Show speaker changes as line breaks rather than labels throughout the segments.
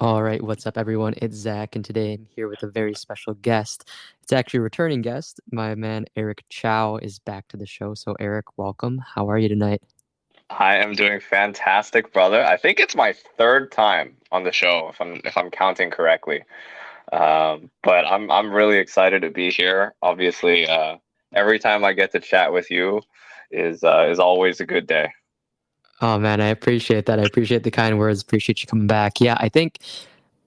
All right, what's up, everyone? It's Zach, and today I'm here with a very special guest. It's actually a returning guest. My man Eric Chow is back to the show. So, Eric, welcome. How are you tonight?
I am doing fantastic, brother. I think it's my third time on the show, if I'm counting correctly. But I'm really excited to be here. Obviously, every time I get to chat with you is always a good day.
Oh man, I appreciate that. I appreciate the kind words. Appreciate you coming back. Yeah, I think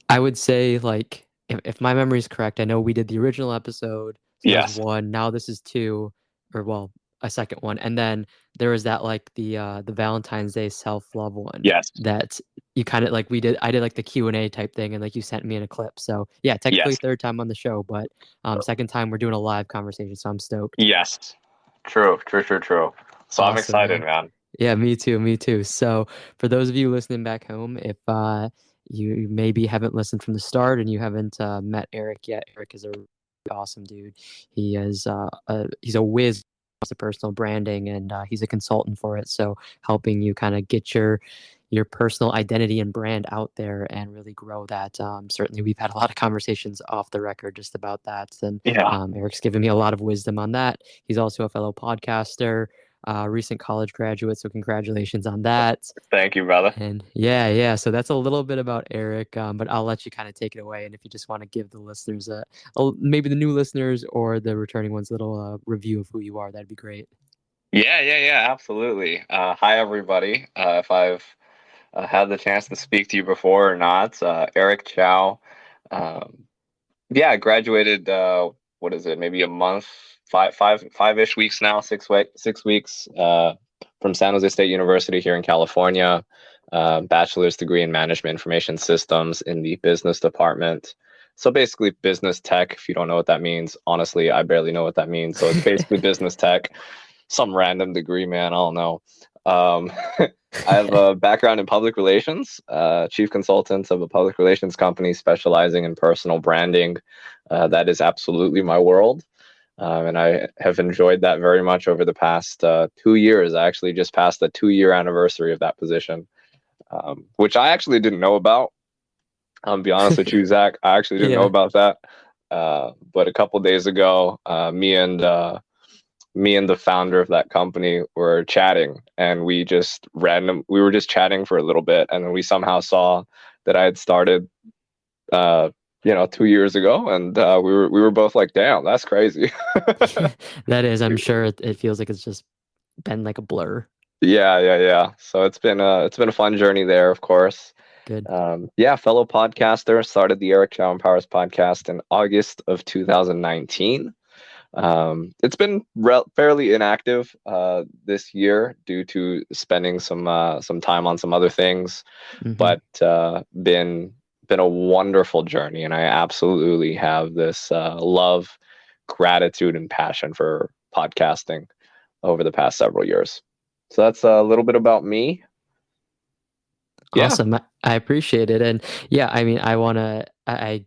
I would say like if my memory is correct, I know we did the original episode, so that was
Yes,
one. Now this is two, or well, a second one, and then there was that like the Valentine's Day self-love one
yes,
that you kind of like we did. I did like the Q&A type thing, and like you sent me in a clip. So yeah, technically
yes,
third time on the show, but second time we're doing a live conversation, so I'm stoked.
yes. True, true, true, true. So I'm
Awesome,
excited,
man.
man.
Yeah, me too, me too. So, for those of you listening back home, if you maybe haven't listened from the start and you haven't met Eric yet, Eric is a really awesome dude. He's a whiz when it comes to personal branding, and he's a consultant for it. So, helping you kind of get your personal identity and brand out there and really grow that. Certainly, we've had a lot of conversations off the record just about that, and
Yeah.
Eric's given me a lot of wisdom on that. He's also a fellow podcaster, recent college graduate, so congratulations on that.
Thank you, brother.
And yeah, so that's a little bit about Eric, but I'll let you kind of take it away. And if you just want to give the listeners maybe the new listeners or the returning ones, a little review of who you are, that'd be great.
Yeah, yeah, yeah, absolutely. Hi, everybody. If I've had the chance to speak to you before or not, Eric Chow. Um, Yeah, I graduated. What is it? Maybe a month, five-ish weeks now, 6 weeks. From San Jose State University here in California. Bachelor's degree in management information systems in the business department. So basically, business tech. If you don't know what that means, honestly, I barely know what that means. So it's basically business tech, some random degree, man. I don't know. Um, I have a background in public relations, chief consultant of a public relations company specializing in personal branding. That is absolutely my world. And I have enjoyed that very much over the past 2 years. I actually just passed the 2 year anniversary of that position, which I actually didn't know about. I'll be honest with you, Zach. I actually didn't know
Yeah.
about that. But a couple days ago, me and the founder of that company were chatting, and we were just chatting for a little bit, and then we somehow saw that I had started 2 years ago, and we were both like, damn, that's crazy.
That is, I'm sure it feels like it's just been like a blur.
Yeah, yeah, yeah. So it's been a fun journey there, of course.
Good.
Yeah, fellow podcaster, started the Eric Chow Empowers podcast in August of 2019. It's been fairly inactive this year due to spending some time on some other things,
Hmm.
but been a wonderful journey, and I absolutely have this love, gratitude, and passion for podcasting over the past several years. So that's a little bit about me. Yeah.
Awesome. I appreciate it. And yeah, I mean, I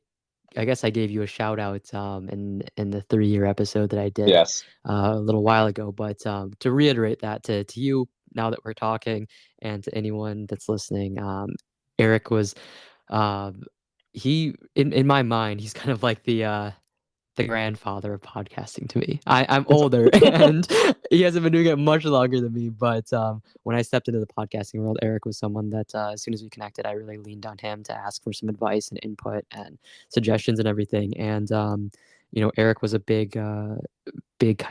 guess I gave you a shout out in the 3-year episode that I did
Yes.
a little while ago. But to reiterate that to you now that we're talking and to anyone that's listening, Eric was um, he in my mind he's kind of like the grandfather of podcasting to me. I'm older and he hasn't been doing it much longer than me. But when I stepped into the podcasting world, Eric was someone that as soon as we connected, I really leaned on him to ask for some advice and input and suggestions and everything. And Eric was a big kind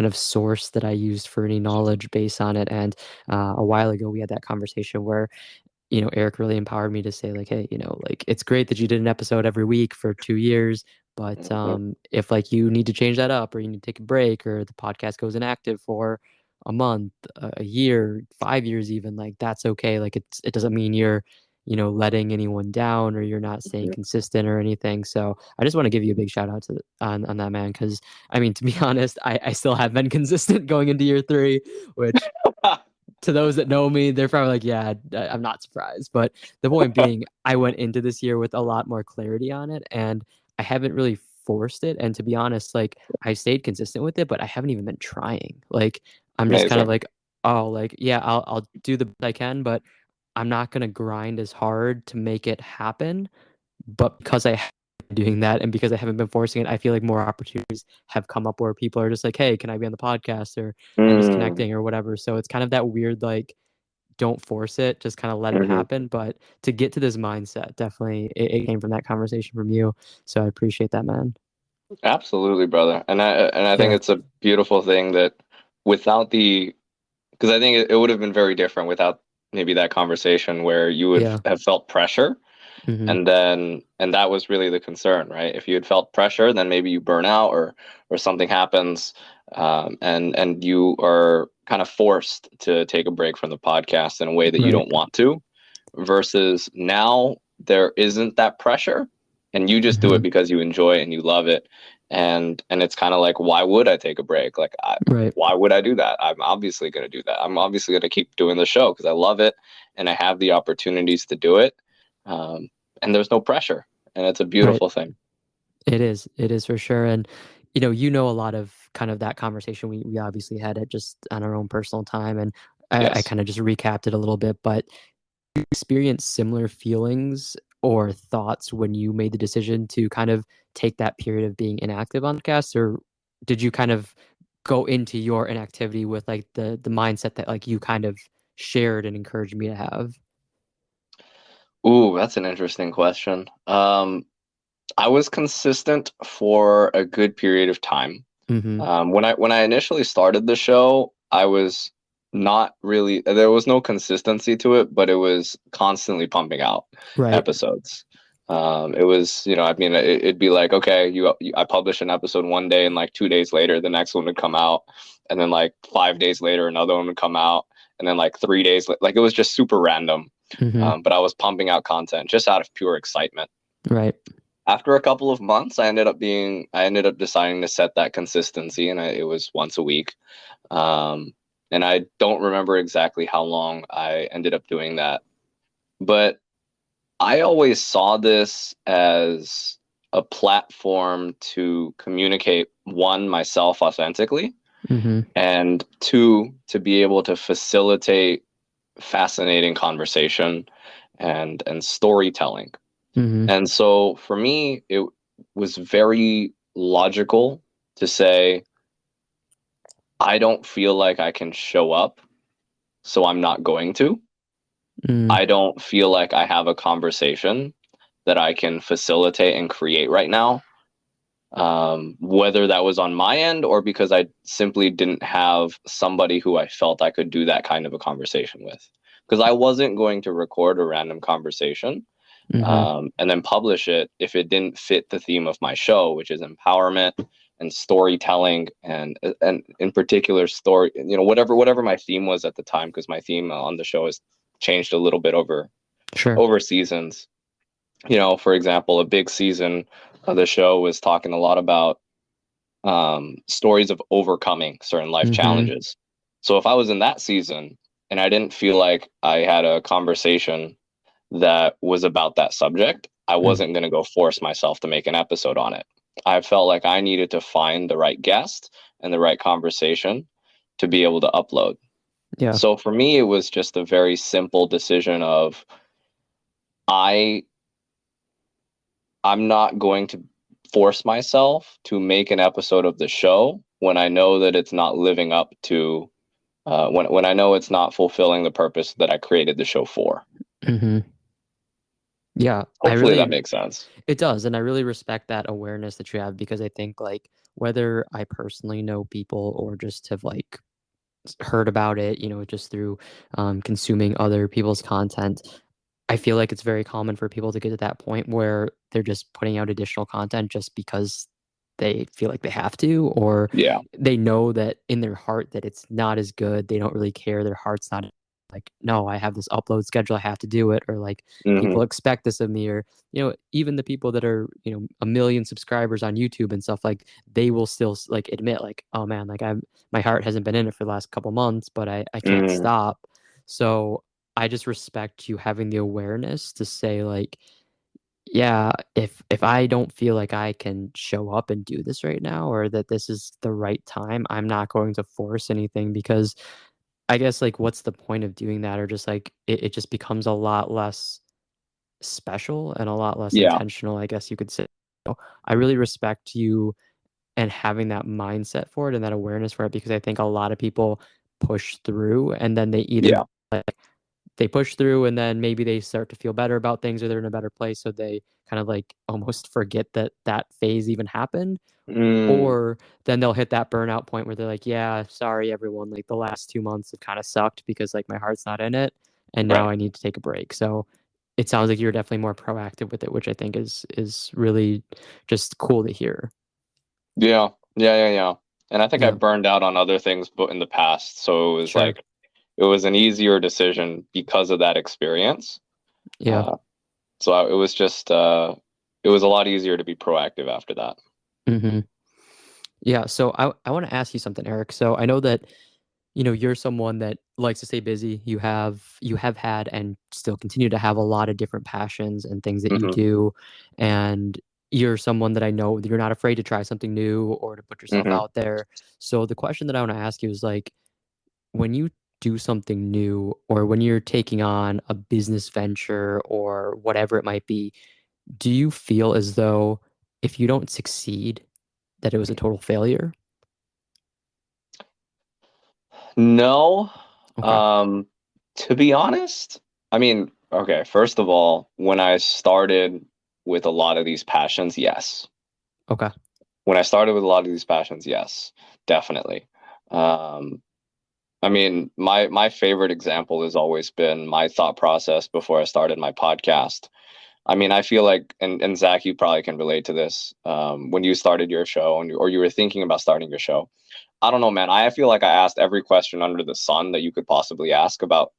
of source that I used for any knowledge base on it. And a while ago, we had that conversation where Eric really empowered me to say like, hey, like it's great that you did an episode every week for 2 years, but
Mhm.
if like you need to change that up or you need to take a break or the podcast goes inactive for a month, a year, 5 years even, like that's okay. Like it doesn't mean you're, letting anyone down or you're not staying consistent or anything. So I just want to give you a big shout out on that, man, because I mean, to be honest, I still have been consistent going into year three, which to those that know me, they're probably like, yeah, I'm not surprised. But the point being, I went into this year with a lot more clarity on it, and I haven't really forced it. And to be honest, like I stayed consistent with it, but I haven't even been trying. Like I'm just kind of
Amazing.
like, oh, like yeah, I'll do the best I can, but I'm not gonna grind as hard to make it happen but because I have been doing that and because I haven't been forcing it, I feel like more opportunities have come up where people are just like, hey, can I be on the podcast, or I'm just
Mm,
connecting or whatever. So it's kind of that weird, like, don't force it, just kind of let it
mhm.
happen. But to get to this mindset, definitely it came from that conversation from you. So I appreciate that, man.
Absolutely, brother. And I think
Yeah.
it's a beautiful thing that without the because I think it would have been very different without maybe that conversation where you would
Yeah.
have felt pressure.
Hmm.
And that was really the concern, right? If you had felt pressure, then maybe you burn out or something happens, and you are kind of forced to take a break from the podcast in a way that you
Right.
don't want to, versus now there isn't that pressure and you just do
Hmm.
it because you enjoy it and you love it. And it's kind of like, why would I take a break?
Right.
why would I do that? I'm obviously going to do that. I'm obviously going to keep doing the show because I love it and I have the opportunities to do it. um, and there's no pressure, and it's a
Right.
beautiful thing.
It is. It is for sure. And you know a lot of kind of that conversation we obviously had it just on our own personal time, and I
Yes.
kind of just recapped it a little bit, but you experience similar feelings or thoughts when you made the decision to kind of take that period of being inactive on podcasts, or did you kind of go into your inactivity with like the mindset that like you kind of shared and encouraged me to have?
Ooh, that's an interesting question. I was consistent for a good period of time.
Mm-hmm.
When I initially started the show, I was not really, there was no consistency to it, but it was constantly pumping out
Right.
episodes. It was, I mean, it'd be like, okay, I publish an episode one day, and like 2 days later, the next one would come out, and then like 5 days later, another one would come out, and then like 3 days, like it was just super random.
Mm-hmm.
But I was pumping out content just out of pure excitement.
Right.
After a couple of months, I ended up deciding to set that consistency, and it was once a week. Um, and I don't remember exactly how long I ended up doing that, but I always saw this as a platform to communicate, one, myself authentically,
Mm-hmm.
and two, to be able to facilitate fascinating conversation and storytelling.
Mm-hmm.
And so for me, it was very logical to say, I don't feel like I can show up, so I'm not going to.
Mm.
I don't feel like I have a conversation that I can facilitate and create right now, whether that was on my end or because I simply didn't have somebody who I felt I could do that kind of a conversation with. Because I wasn't going to record a random conversation,
Mm-hmm.
and then publish it if it didn't fit the theme of my show, which is empowerment and storytelling, and in particular story. Whatever my theme was at the time, because my theme on the show has changed a little bit
Sure.
over seasons. For example, a big season of the show was talking a lot about stories of overcoming certain life
Mm-hmm.
challenges. So if I was in that season and I didn't feel like I had a conversation that was about that subject, I
Mm.
wasn't going to go force myself to make an episode on it. I felt like I needed to find the right guest and the right conversation to be able to upload.
Yeah.
So for me, it was just a very simple decision of I I'm not going to force myself to make an episode of the show when I know that it's not living up to when I know it's not fulfilling the purpose that I created the show for.
Mm-hmm. Yeah. I
Hopefully that
really
makes sense.
It does, and I really respect that awareness that you have because I think like whether I personally know people or just have like heard about it, just through consuming other people's content, I feel like it's very common for people to get to that point where they're just putting out additional content just because they feel like they have to, or
Yeah.
they know that in their heart that it's not as good. They don't really care. Their heart's not like, no, I have this upload schedule. I have to do it. Or like
Hmm.
people expect this of me, or, even the people that are, a million subscribers on YouTube and stuff, like they will still like admit like, oh man, like my heart hasn't been in it for the last couple months, but I can't
Hmm.
stop. So I just respect you having the awareness to say like, yeah, if I don't feel like I can show up and do this right now or that this is the right time, I'm not going to force anything because I guess like what's the point of doing that? Or just like it just becomes a lot less special and a lot less
Yeah.
intentional, I guess you could say. So I really respect you and having that mindset for it and that awareness for it because I think a lot of people push through and then they either
Yeah.
like they push through and then maybe they start to feel better about things or they're in a better place so they kind of like almost forget that that phase even happened,
Mm,
or then they'll hit that burnout point where they're like, yeah, sorry everyone, like the last 2 months have kind of sucked because like my heart's not in it and now
right.
I need to take a break. So it sounds like you're definitely more proactive with it, which I think is really just cool to hear.
Yeah. Yeah. Yeah. Yeah. And I think I
Yeah,
burned out on other things, but in the past, so it was
sure.
like it was an easier decision because of that experience.
Yeah.
Uh, it was just it was a lot easier to be proactive after that.
hmm Yeah. So I want to ask you something, Eric. So I know that you're someone that likes to stay busy. You have had and still continue to have a lot of different passions and things that you
Hmm.
do. And you're someone that I know that you're not afraid to try something new or to put yourself
Hmm.
out there. So the question that I want to ask you is like when you do something new or when you're taking on a business venture or whatever it might be, do you feel as though if you don't succeed, that it was a total failure?
No,
Okay.
um, to be honest, I mean, okay, first of all, when I started with a lot of these passions, yes.
Okay.
When I started with a lot of these passions, yes, definitely. Um, I mean, my favorite example has always been my thought process before I started my podcast. I mean, I feel like, and Zach, you probably can relate to this. When you started your show or you were thinking about starting your show, I don't know, man. I feel like I asked every question under the sun that you could possibly ask about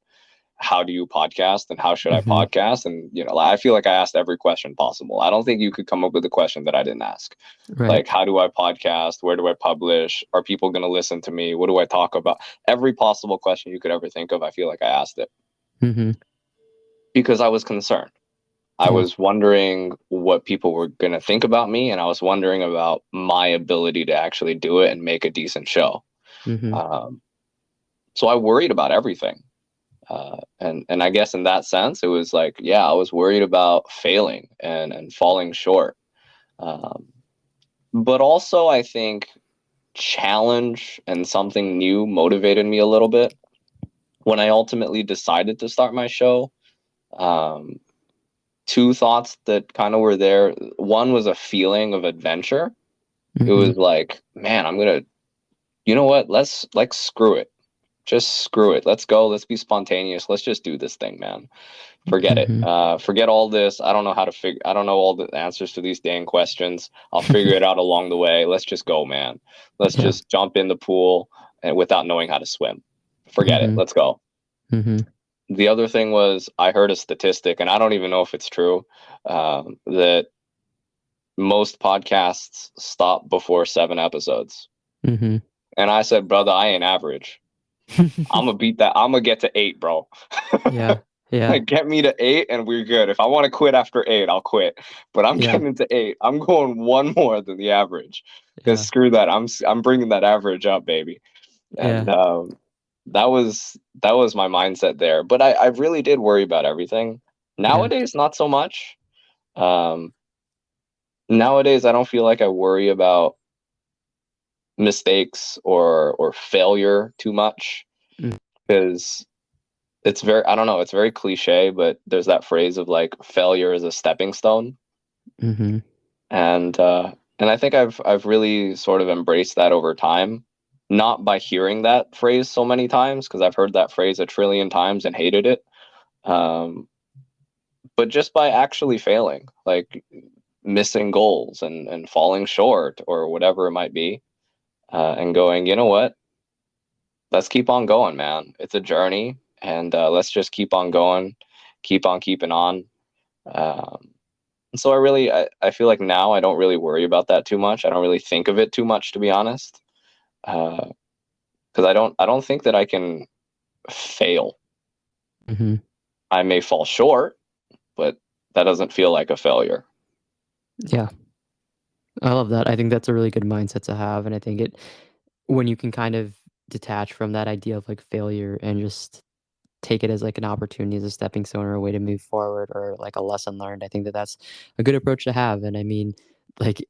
how do you podcast and how should I
hmm
podcast, and I feel like I asked every question possible. I don't think you could come up with a question that I didn't ask.
Right.
Like, how do I podcast? Where do I publish? Are people going to listen to me? What do I talk about? Every possible question you could ever think of, I feel like I asked it
hmm
because I was concerned. I
Yeah.
was wondering what people were going to think about me, and I was wondering about my ability to actually do it and make a decent show.
hmm
Um, so I worried about everything. And I guess in that sense, it was like, yeah, I was worried about failing and falling short. Um, but also, I think challenge and something new motivated me a little bit. When I ultimately decided to start my show, um, two thoughts that kind of were there. One was a feeling of adventure. It
hmm
was like, man, you know what? Let's like screw it. Just screw it. Let's go. Let's be spontaneous. Let's just do this thing, man. Forget it.
hmm
Forget all this. I don't know how to figure. I don't know all the answers to these dang questions. I'll figure it out along the way. Let's just go, man. Let's
Yeah.
just jump in the pool and without knowing how to swim. Forget it.
hmm
Let's go.
hmm
The other thing was I heard a statistic, and I don't even know if it's true, that most podcasts stop before 7 episodes.
hmm
And I said, brother, I ain't average. I'm gonna beat that. I'm gonna get to 8, bro.
Yeah. Yeah.
Get me to 8 and we're good. If I want to quit after 8, I'll quit. But I'm
Yeah.
getting to 8. I'm going one more than the average. Because
Yeah.
screw that. I'm bringing that average up, baby. And
Yeah.
that was my mindset there. But I really did worry about everything.
Yeah.
Nowadays, not so much. Um, Nowadays, I don't feel like I worry about mistakes or failure too much because it's very, I don't know, it's very cliche, but there's that phrase of like failure is a stepping stone.
Mm-hmm.
And I think I've really sort of embraced that over time, not by hearing that phrase so many times because I've heard that phrase a trillion times and hated it. Um, but just by actually failing, like missing goals and falling short or whatever it might be, and going, you know what? Let's keep on going, man. It's a journey, and let's just keep on going, keep on keeping on. Um, so I feel like now I don't really worry about that too much. I don't really think of it too much, to be honest, because I don't think that I can fail.
Mm-hmm.
I may fall short, but that doesn't feel like a failure.
Yeah. I love that. I think that's a really good mindset to have. And I think when you can kind of detach from that idea of like failure and just take it as like an opportunity, as a stepping stone or a way to move forward or like a lesson learned. I think that that's a good approach to have. And I mean, like,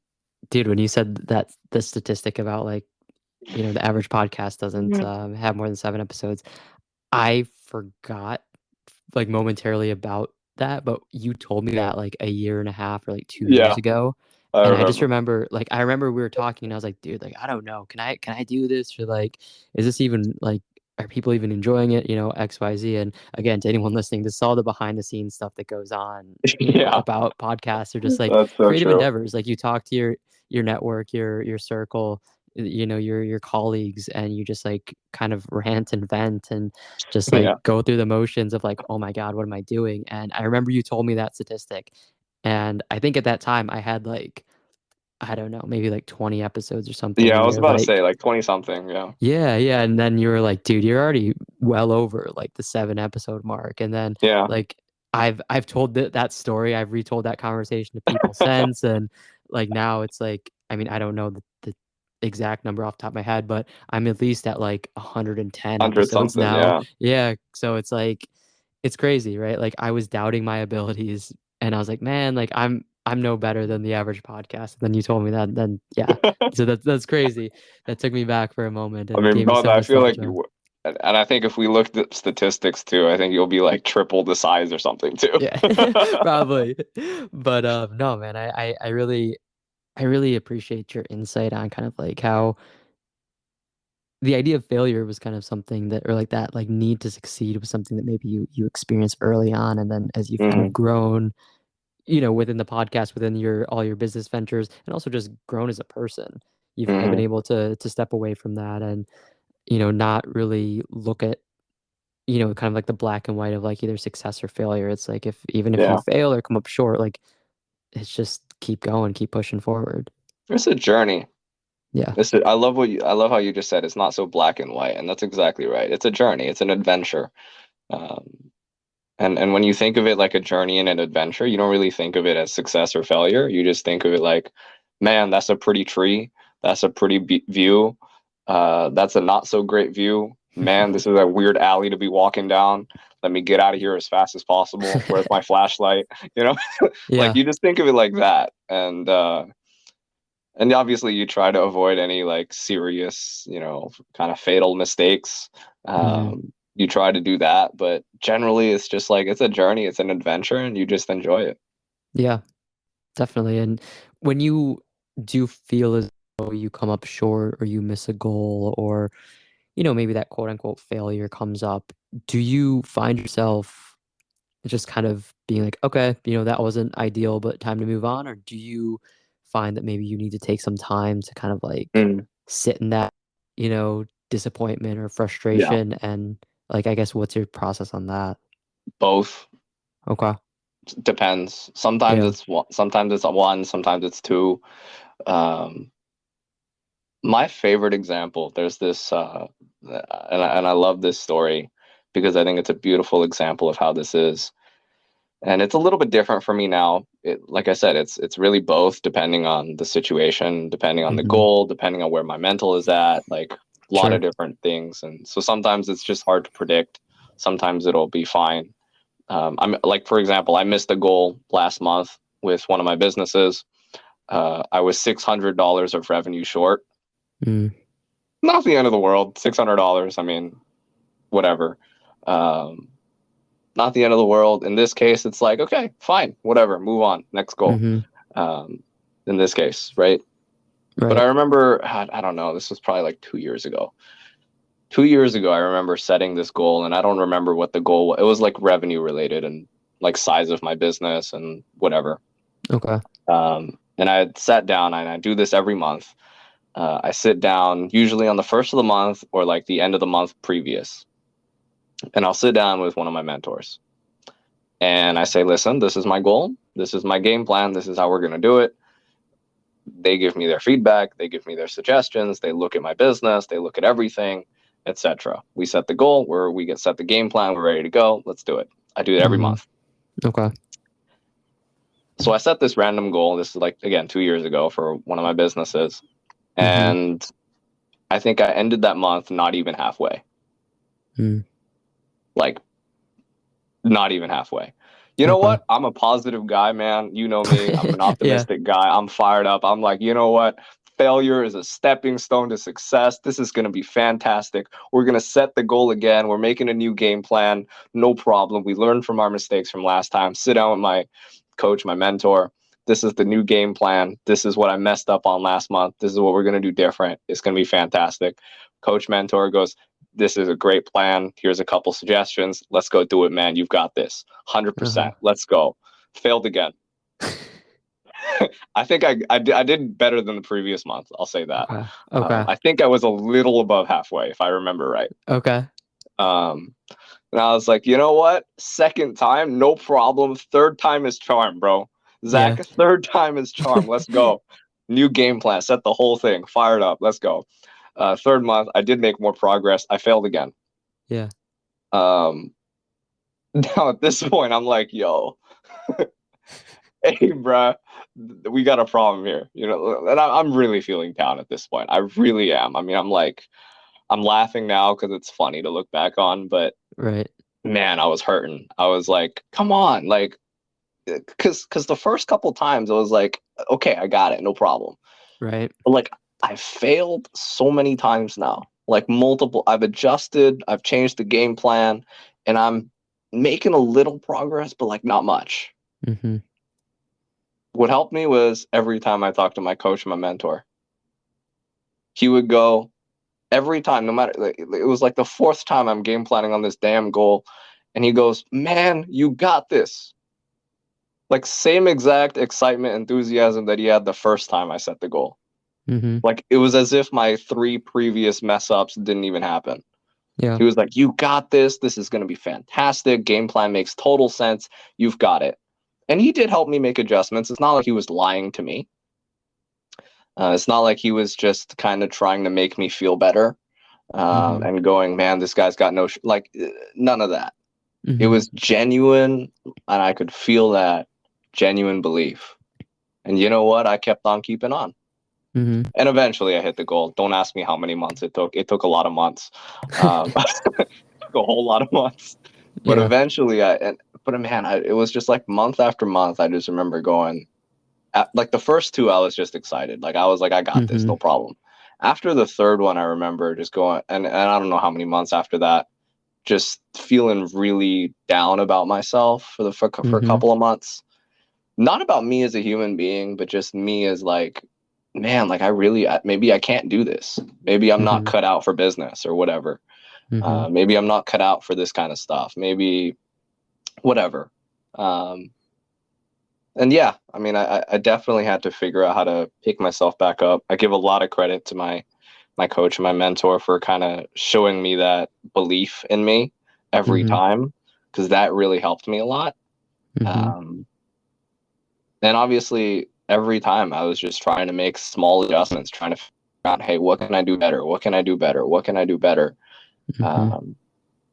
dude, when you said that the statistic about like, the average podcast doesn't have more than 7 episodes, I forgot like momentarily about that, but you told me that like a year and a half or like 2 years
Yeah,
ago.
I
And I just
remember.
remember like I remember we were talking and I was like, dude, like I don't know. Can I do this? Or like, is this even like are people even enjoying it? XYZ. And again, to anyone listening, this is all the behind the scenes stuff that goes on,
Yeah,
about podcasts or just like
that's so
creative
true.
endeavors. Like you talk to your network, your circle, your colleagues, and you just like kind of rant and vent and just like
Yeah,
go through the motions of like, oh my God, what am I doing? And I remember you told me that statistic. And I think at that time I had like, I don't know, maybe like 20 episodes or something.
yeah. I
And
was
you're
about to
like,
say like 20 something. Yeah,
yeah, yeah. And then you were like, dude, you're already well over like the 7 episode mark. And then
yeah.
like I've told that story, I've retold that conversation to people since. And like now it's like, I mean, I don't know the exact number off the top of my head, but I'm at least at like 110
100
episodes
something.
now.
Yeah.
Yeah. So it's like it's crazy, right? Like I was doubting my abilities and I was like, man, like I'm no better than the average podcast. And then you told me that, then yeah. So that's crazy. That took me back for a moment
I
and
mean,
gave me
bro,
some
I feel like
nostalgia.
and I think if we looked at statistics too, I think you'll be like triple the size or something too.
Yeah, probably. But no, man, I really appreciate your insight on kind of like how the idea of failure was kind of something that, or like that, like need to succeed was something that maybe you experienced early on, and then as you've kind of
Hmm.
grown, within the podcast, within your all your business ventures, and also just grown as a person, you've kind of been
Hmm.
able to step away from that and not really look at kind of like the black and white of like either success or failure. It's like if even if you
Yeah,
fail or come up short, like it's just keep going, keep pushing forward.
it's a journey.
Yeah.
I love how you just said it's not so black and white, and that's exactly right. It's a journey. It's an adventure. Um, and when you think of it like a journey and an adventure, you don't really think of it as success or failure. You just think of it like, man, that's a pretty tree. That's a pretty view. That's a not so great view. Man, this is a weird alley to be walking down. Let me get out of here as fast as possible. Where's my flashlight? You know, like
Yeah.
you just think of it like that. And obviously you try to avoid any like serious, kind of fatal mistakes.
Hmm.
You try to do that, but generally it's just like it's a journey, it's an adventure, and you just enjoy it.
Yeah, definitely. And when you do feel as though you come up short or you miss a goal or, maybe that quote unquote failure comes up, do you find yourself just kind of being like, okay, that wasn't ideal, but time to move on? Or do you find that maybe you need to take some time to kind of like
Mm,
sit in that, disappointment or
yeah,
frustration? And like, I guess what's your process on that?
both
Okay.
depends. Sometimes
Yeah.
it's one, sometimes it's two. Um, my favorite example, there's this, and I love this story because I think it's a beautiful example of how this is. And it's a little bit different for me now. Like I said, it's really both depending on the situation, depending on the
Hmm.
goal, depending on where my mental is at, like a lot of
Sure.
different things. And so sometimes it's just hard to predict. Sometimes it'll be fine. I'm like, for example, I missed a goal last month with one of my businesses. I was $600 of revenue short.
Mm.
Not the end of the world. $600. I mean, whatever. Um, Not the end of the world. In this case, it's like, okay, fine, whatever, move on, next goal.
Hmm.
Um, in this case, right? But I
Right.
remember, I don't know, this was probably like 2 years ago. 2 years ago, I remember setting this goal, and I don't remember what the goal was. It was like revenue related and like size of my business and whatever.
Okay.
And I had sat down, and I do this every month. I sit down usually on the first of the month or like the end of the month previous, and I'll sit down with one of my mentors and I say, listen, this is my goal. This is my game plan. This is how we're going to do it. They give me their feedback. They give me their suggestions. They look at my business. They look at everything, etc. We set the goal where we get set the game plan. We're ready to go. Let's do it. I do it every
Hmm.
month.
Okay.
So I set this random goal. This is like, again, 2 years ago for one of my businesses.
Hmm.
And I think I ended that month not even halfway.
Mm.
Like Not even halfway. You know
Okay.
what? I'm a positive guy, man. You know me. I'm an
Yeah.
optimistic guy. I'm fired up. I'm like, you know what? Failure is a stepping stone to success. This is going to be fantastic. We're going to set the goal again. We're making a new game plan. No problem. We learned from our mistakes from last time. Sit down with my coach, my mentor. This is the new game plan. This is what I messed up on last month. This is what we're going to do different. It's going to be fantastic. Coach, mentor goes, this is a great plan. Here's a couple suggestions. Let's go do it, man. You've got this.
Uh-huh.
100%. Let's go. Failed again. I think I did better than the previous month. I'll say that.
Okay. Okay.
I think I was a little above halfway, if I remember right.
Okay.
Um, and I was like, you know what? Second time, no problem. Third time is charm, bro.
Yeah.
Zach, third time is charm. Let's go. New game plan. Set the whole thing. Fired up. Let's go. Third month, I did make more progress. I failed again.
Yeah.
Um, now at this point, I'm like, yo, hey, bruh, we got a problem here. You know, and I'm really feeling down at this point. I really am. I mean, I'm like, I'm laughing now because it's funny to look back on, but
Right.
man, I was hurting. I was like, come on, like, because the first couple times I was like, okay, I got it, no problem.
Right.
But like, I failed so many times now, like multiple. I've adjusted, I've changed the game plan, and I'm making a little progress, but like not much.
Mm-hmm.
What helped me was every time I talked to my coach, my mentor, he would go every time, no matter, like, it was like the fourth time I'm game planning on this damn goal. And he goes, man, you got this. Like, same exact excitement, enthusiasm that he had the first time I set the goal.
Mm-hmm.
Like, it was as if my three previous mess ups didn't even happen.
Yeah.
He was like, you got this. This is going to be fantastic. Game plan makes total sense. You've got it. And he did help me make adjustments. It's not like he was lying to me. It's not like he was just kind of trying to make me feel better,
Mm-hmm.
and going, man, this guy's got no like, none of that. It
Mm-hmm.
was genuine, and I could feel that genuine belief. And you know what? I kept on keeping on,
Mm-hmm.
and eventually I hit the goal. Don't ask me how many months it took. It took a lot of months, it took a whole lot of months. But
Yeah.
eventually, but man, it was just like month after month. I just remember going, like the first two, I was just excited. Like I was like, I got this,
Mm-hmm.
no problem. After the third one, I remember just going, and I don't know how many months after that, just feeling really down about myself for a
Mm-hmm.
couple of months. Not about me as a human being, but just me as like, man, like maybe I can't do this. Maybe I'm not
Mm-hmm.
cut out for business or whatever.
Mm-hmm.
Maybe I'm not cut out for this kind of stuff. Maybe whatever. Um, and yeah, I mean, I definitely had to figure out how to pick myself back up. I give a lot of credit to my coach and my mentor for kind of showing me that belief in me every
Mm-hmm.
time, because that really helped me a lot.
Mm-hmm.
Um, and obviously, every time I was just trying to make small adjustments, trying to figure out, hey, what can I do better? What can I do better? What can I do better?
Mm-hmm.
Um,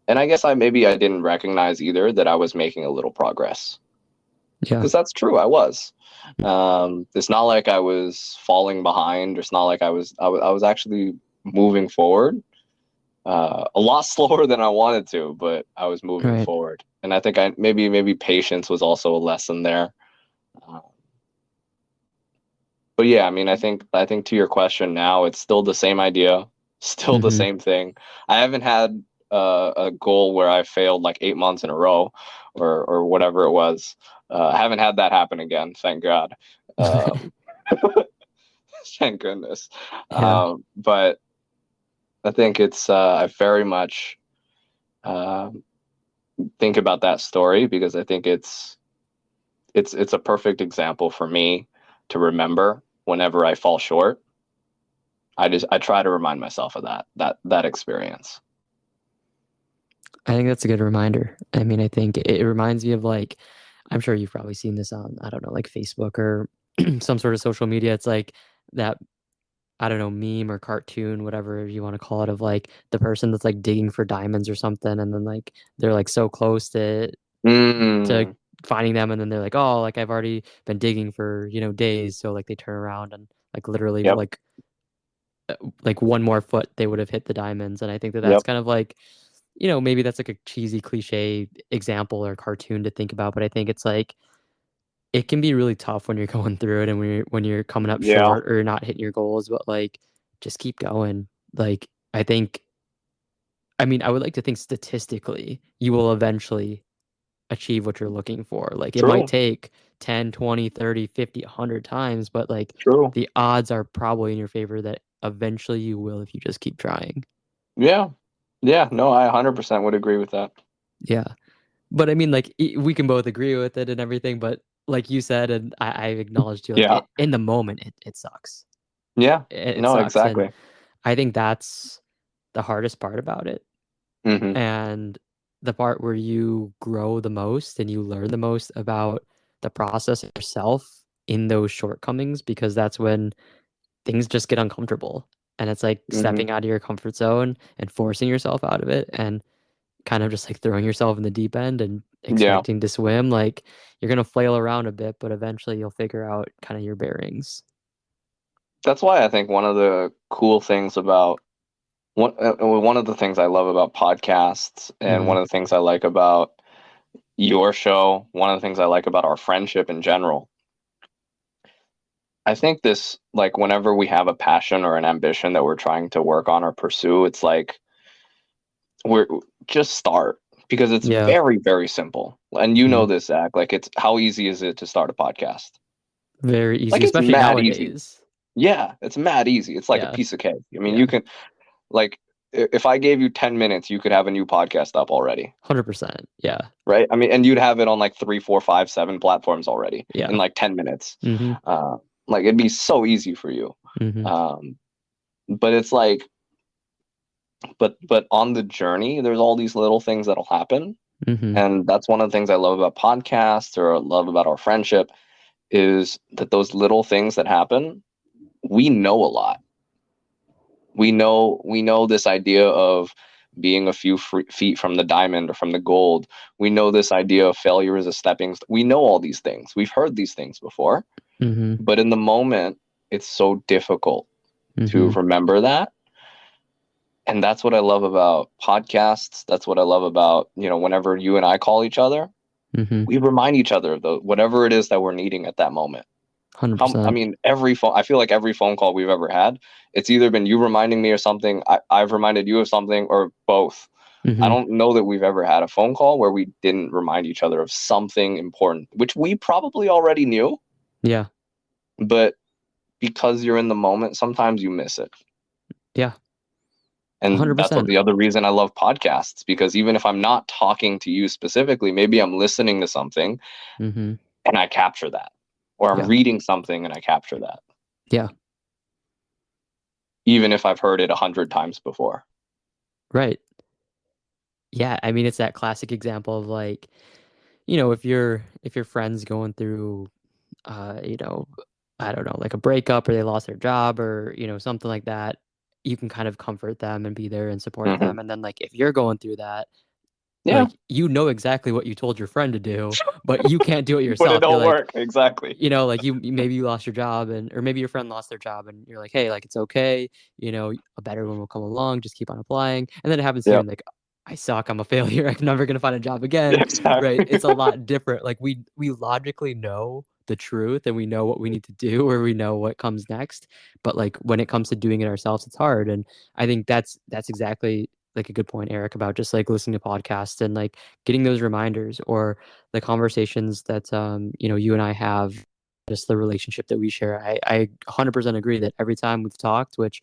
and I guess I didn't recognize either that I was making a little progress,
Yeah.
because that's true. I was. It's not like I was falling behind. It's not like I was actually moving forward, a lot slower than I wanted to, but I was moving
Right.
forward. And I think maybe patience was also a lesson there. Uh, but yeah, I mean, I think to your question now, it's still the same idea, still the
Mm-hmm.
same thing. I haven't had a goal where I failed like 8 months in a row, or whatever it was. I haven't had that happen again, thank God. Um, thank goodness.
Yeah.
But I think I very much uh, think about that story because I think it's a perfect example for me to remember whenever I fall short. I try to remind myself of that experience.
I think that's a good reminder. I mean, I think it reminds me of like, I'm sure you've probably seen this on, I don't know, like Facebook or some sort of social media. It's like that, I don't know, meme or cartoon, whatever you want to call it, of like the person that's like digging for diamonds or something, and then like they're like so close to
Mm,
finding them, and then they're like, oh, like I've already been digging for, days, so like they turn around and like literally
yep,
like one more foot they would have hit the diamonds. And I think that that's
yep,
kind of like maybe that's like a cheesy cliche example or cartoon to think about, but I think it's like it can be really tough when you're going through it and when you're coming up
Yeah,
short or you're not hitting your goals, but like just keep going. Like I would like to think statistically you will eventually achieve what you're looking for. Like it might
true,
take 10, 20, 30, 50, 100 times, but like
true.
the odds are probably in your favor that eventually you will if you just keep trying.
Yeah, yeah. No, I 100% would agree with that.
Yeah. But I mean, like we can both agree with it and everything, but like you said, and I acknowledged you, like
Yeah,
in the moment, it sucks.
yeah.
It
No,
sucks. And
exactly.
I think that's the hardest part about it.
Hmm.
And the part where you grow the most and you learn the most about the process yourself in those shortcomings, because that's when things just get uncomfortable. And it's like
Hmm.
stepping out of your comfort zone and forcing yourself out of it and kind of just like throwing yourself in the deep end and
Yeah,
expecting to swim. Like you're gonna flail around a bit, but eventually you'll figure out kind of your bearings.
that's why I think one of the cool things about one of the things I love about podcasts, and
Hmm.
one of the things I like about your show, one of the things I like about our friendship in general. I think this, like, whenever we have a passion or an ambition that we're trying to work on or pursue, it's like we're just start, because it's
Yeah,
very, very simple. And you know
mhm.
this, Zach. Like, it's how easy is it to start a podcast?
Very easy,
Like, it's
especially
mad easy.
nowadays.
Yeah, it's mad easy. It's like a
Yeah,
piece of cake. I mean, you
yeah,
can, like, if I gave you 10 minutes, you could have a new podcast up already.
100%. Yeah,
Right? I mean, and you'd have it on like three, four, five, seven platforms already in
yeah.
like 10 minutes.
Hmm.
Uh, like, it'd be so easy for you.
Hmm.
Um, but it's like, but on the journey, there's all these little things that'll happen.
Hmm.
And that's one of the things I love about podcasts, or love about our friendship, is that those little things that happen, we know a lot. We know this idea of being a few feet from the diamond or from the gold. We know this idea of failure is a we know all these things. We've heard these things before,
Hmm.
but in the moment, it's so difficult to
Hmm.
remember that. And that's what I love about podcasts. That's what I love about, whenever you and I call each other,
Hmm.
we remind each other of whatever it is that we're needing at that moment. I
100%.
mean, I feel like every phone call we've ever had, it's either been you reminding me of something, I've reminded you of something, or both. I
Hmm.
don't know that we've ever had a phone call where we didn't remind each other of something important, which we probably already knew,
Yeah,
but because you're in the moment, sometimes you miss it.
yeah,
And that's what
100%.
the other reason I love podcasts, because even if I'm not talking to you specifically, maybe I'm listening to something
Hmm.
and I capture that, or I'm
Yeah,
reading something and I capture that,
yeah,
even if I've heard it 100 times before.
right. Yeah, I mean, it's that classic example of like, if your friend's going through you know, I don't know, like a breakup or they lost their job or, something like that, you can kind of comfort them and be there and support
Hmm.
them. And then like if you're going through that,
Yeah,
like you know exactly what you told your friend to do, but you can't do it
but it
yourself. You're
don't
like,
work exactly.
like maybe you lost your job and or maybe your friend lost their job and you're like, hey, like it's okay, a better one will come along, just keep on applying. And then it happens to you
Yeah,
and like, I suck, I'm a failure, I'm never gonna find a job again. Right?
exactly.
It's a lot different. Like we logically know the truth and we know what we need to do or we know what comes next. But like when it comes to doing it ourselves, it's hard. And I think that's exactly like a good point, Eric, about just like listening to podcasts and like getting those reminders or the conversations that you and I have, just the relationship that we share. I 100% agree that every time we've talked, which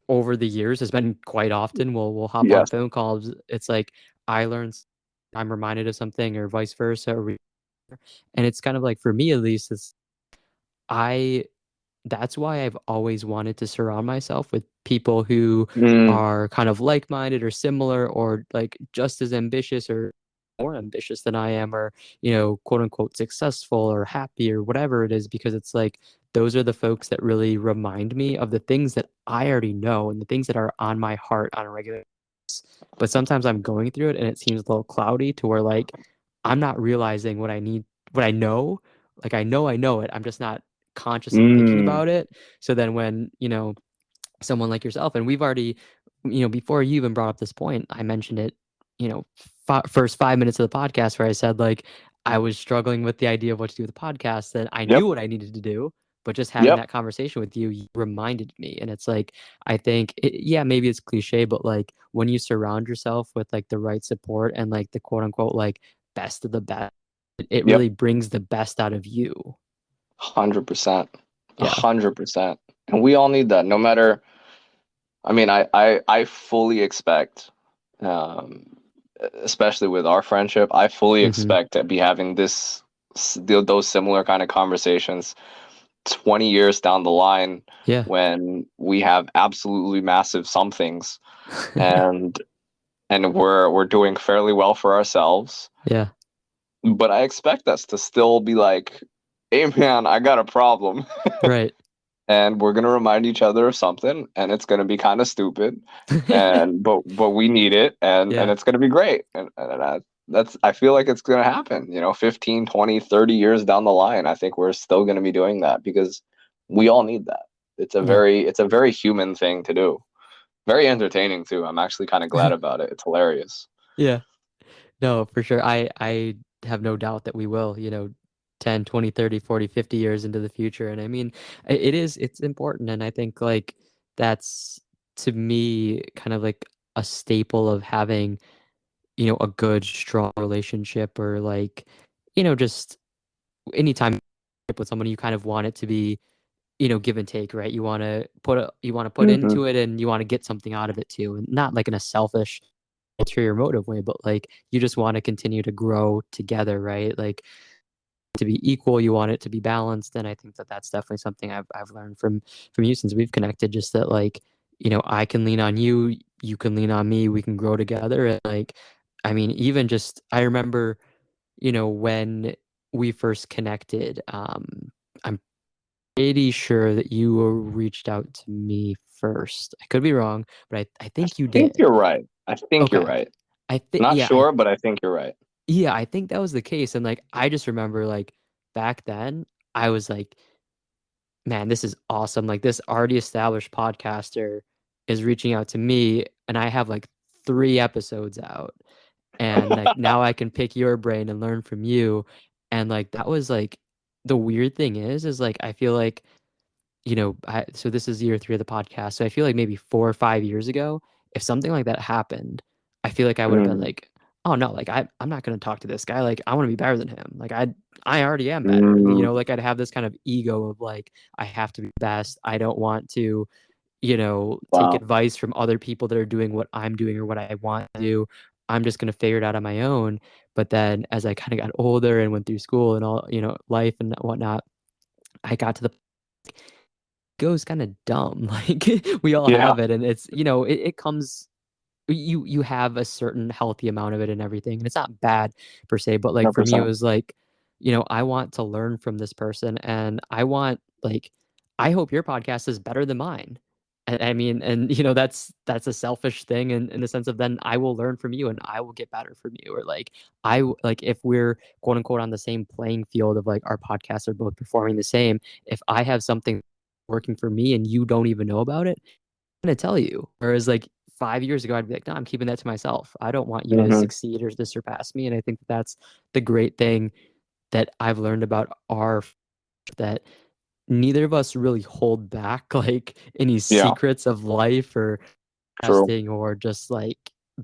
over the years has been quite often, we'll hop on
Yes.
phone calls. It's like I learn, I'm reminded of something, or vice versa. And it's kind of like for me at least, it's I that's why I've always wanted to surround myself with people who
Mm,
are kind of like-minded or similar or like just as ambitious or more ambitious than I am or, quote unquote successful or happy or whatever it is, because it's like those are the folks that really remind me of the things that I already know and the things that are on my heart on a regular basis. But sometimes I'm going through it and it seems a little cloudy to where like I'm not realizing what I need, what I know. Like I know it. I'm just not consciously thinking
mm,
about it. So then when, someone like yourself, and we've already, before you even brought up this point, I mentioned it you know, first 5 minutes of the podcast where I said like I was struggling with the idea of what to do with the podcast, and I
Yep.
knew what I needed to do, but just having
Yep.
that conversation with you, you reminded me. And it's like, I think, yeah, maybe it's cliche, but like when you surround yourself with like the right support and like the quote unquote like best of the best, it
Yep.
really brings the best out of you.
100%.
Yeah.
100%. And we all need that. No matter, I mean, I fully expect, um, especially with our friendship, I fully
Hmm.
expect to be having those similar kind of conversations 20 years down the line
Yeah.
when we have absolutely massive somethings and we're doing fairly well for ourselves.
Yeah.
But I expect us to still be like, hey man, I got a problem.
Right.
And we're gonna remind each other of something, and it's gonna be kind of stupid, and but we need it, and
Yeah.
it's gonna be great, and that's I feel like it's gonna happen, 15, 20, 30 years down the line. I think we're still gonna be doing that because we all need that.
Yeah.
It's a very human thing to do. Very entertaining too. I'm actually kind of glad about it. It's hilarious.
Yeah. No, for sure. I have no doubt that we will, 10, 20, 30, 40, 50 years into the future. And I mean, it's important. And I think like that's to me kind of like a staple of having, a good, strong relationship or like, just anytime with someone, you kind of want it to be, give and take, right? You want to put
Hmm.
into it and you want to get something out of it too. And not like in a selfish ulterior motive way, but like you just want to continue to grow together, right? Like to be equal, you want it to be balanced, and I think that that's definitely something I've learned from you since we've connected. Just that, like, I can lean on you, you can lean on me, we can grow together, and like, I mean, even just I remember, when we first connected, I'm pretty sure that you reached out to me first. I could be wrong, but I
I
think you
think
did.
you're right. I think you're
Okay.
right.
I think
Not
yeah, I
sure, but I think you're right.
Yeah, I think that was the case, and, like, I just remember, like, back then, I was like, "Man, this is awesome." Like, this already established podcaster is reaching out to me, and I have, like, 3 episodes out, and, like, now I can pick your brain and learn from you, and, like, that was, like the weird thing is, like, I feel like so this is year 3 of the podcast, so I feel like maybe 4 or 5 years ago, if something like that happened, I feel like I would've been
Mm,
like, "Oh, no, like, I'm not gonna talk to this guy, like, I wanna be better than him." Like, I already am better,
mm,
like, I'd have this kind of ego of, like, I have to be best, I don't want to, take
wow.
advice from other people that are doing what I'm doing or what I want to do. I'm just gonna figure it out on my own, but then as I kinda got older and went through school and all, life and whatnot, I got to the goes kinda dumb, like, we all
Yeah,
have it, and it's it comes you have a certain healthy amount of it and everything, and it's not bad per se, but, like, for me, it
100%.
was like, I want to learn from this person, and I want like, I hope your podcast is better than mine. I mean, and, that's a selfish thing in the sense of then I will learn from you, and I will get better from you, or, like, like, if we're, quote, unquote, "on the same playing field" of, like, our podcasts are both performing the same, if I have something working for me and you don't even know about it, I'm gonna tell you. Whereas like 5 years ago, I'd be like, "No, I'm keeping that to myself. I don't want you to
Hmm.
succeed or to surpass me." And I think that's the great thing that I've learned about that neither of us really hold back like any
Yeah,
secrets of life or
true.
testing or just like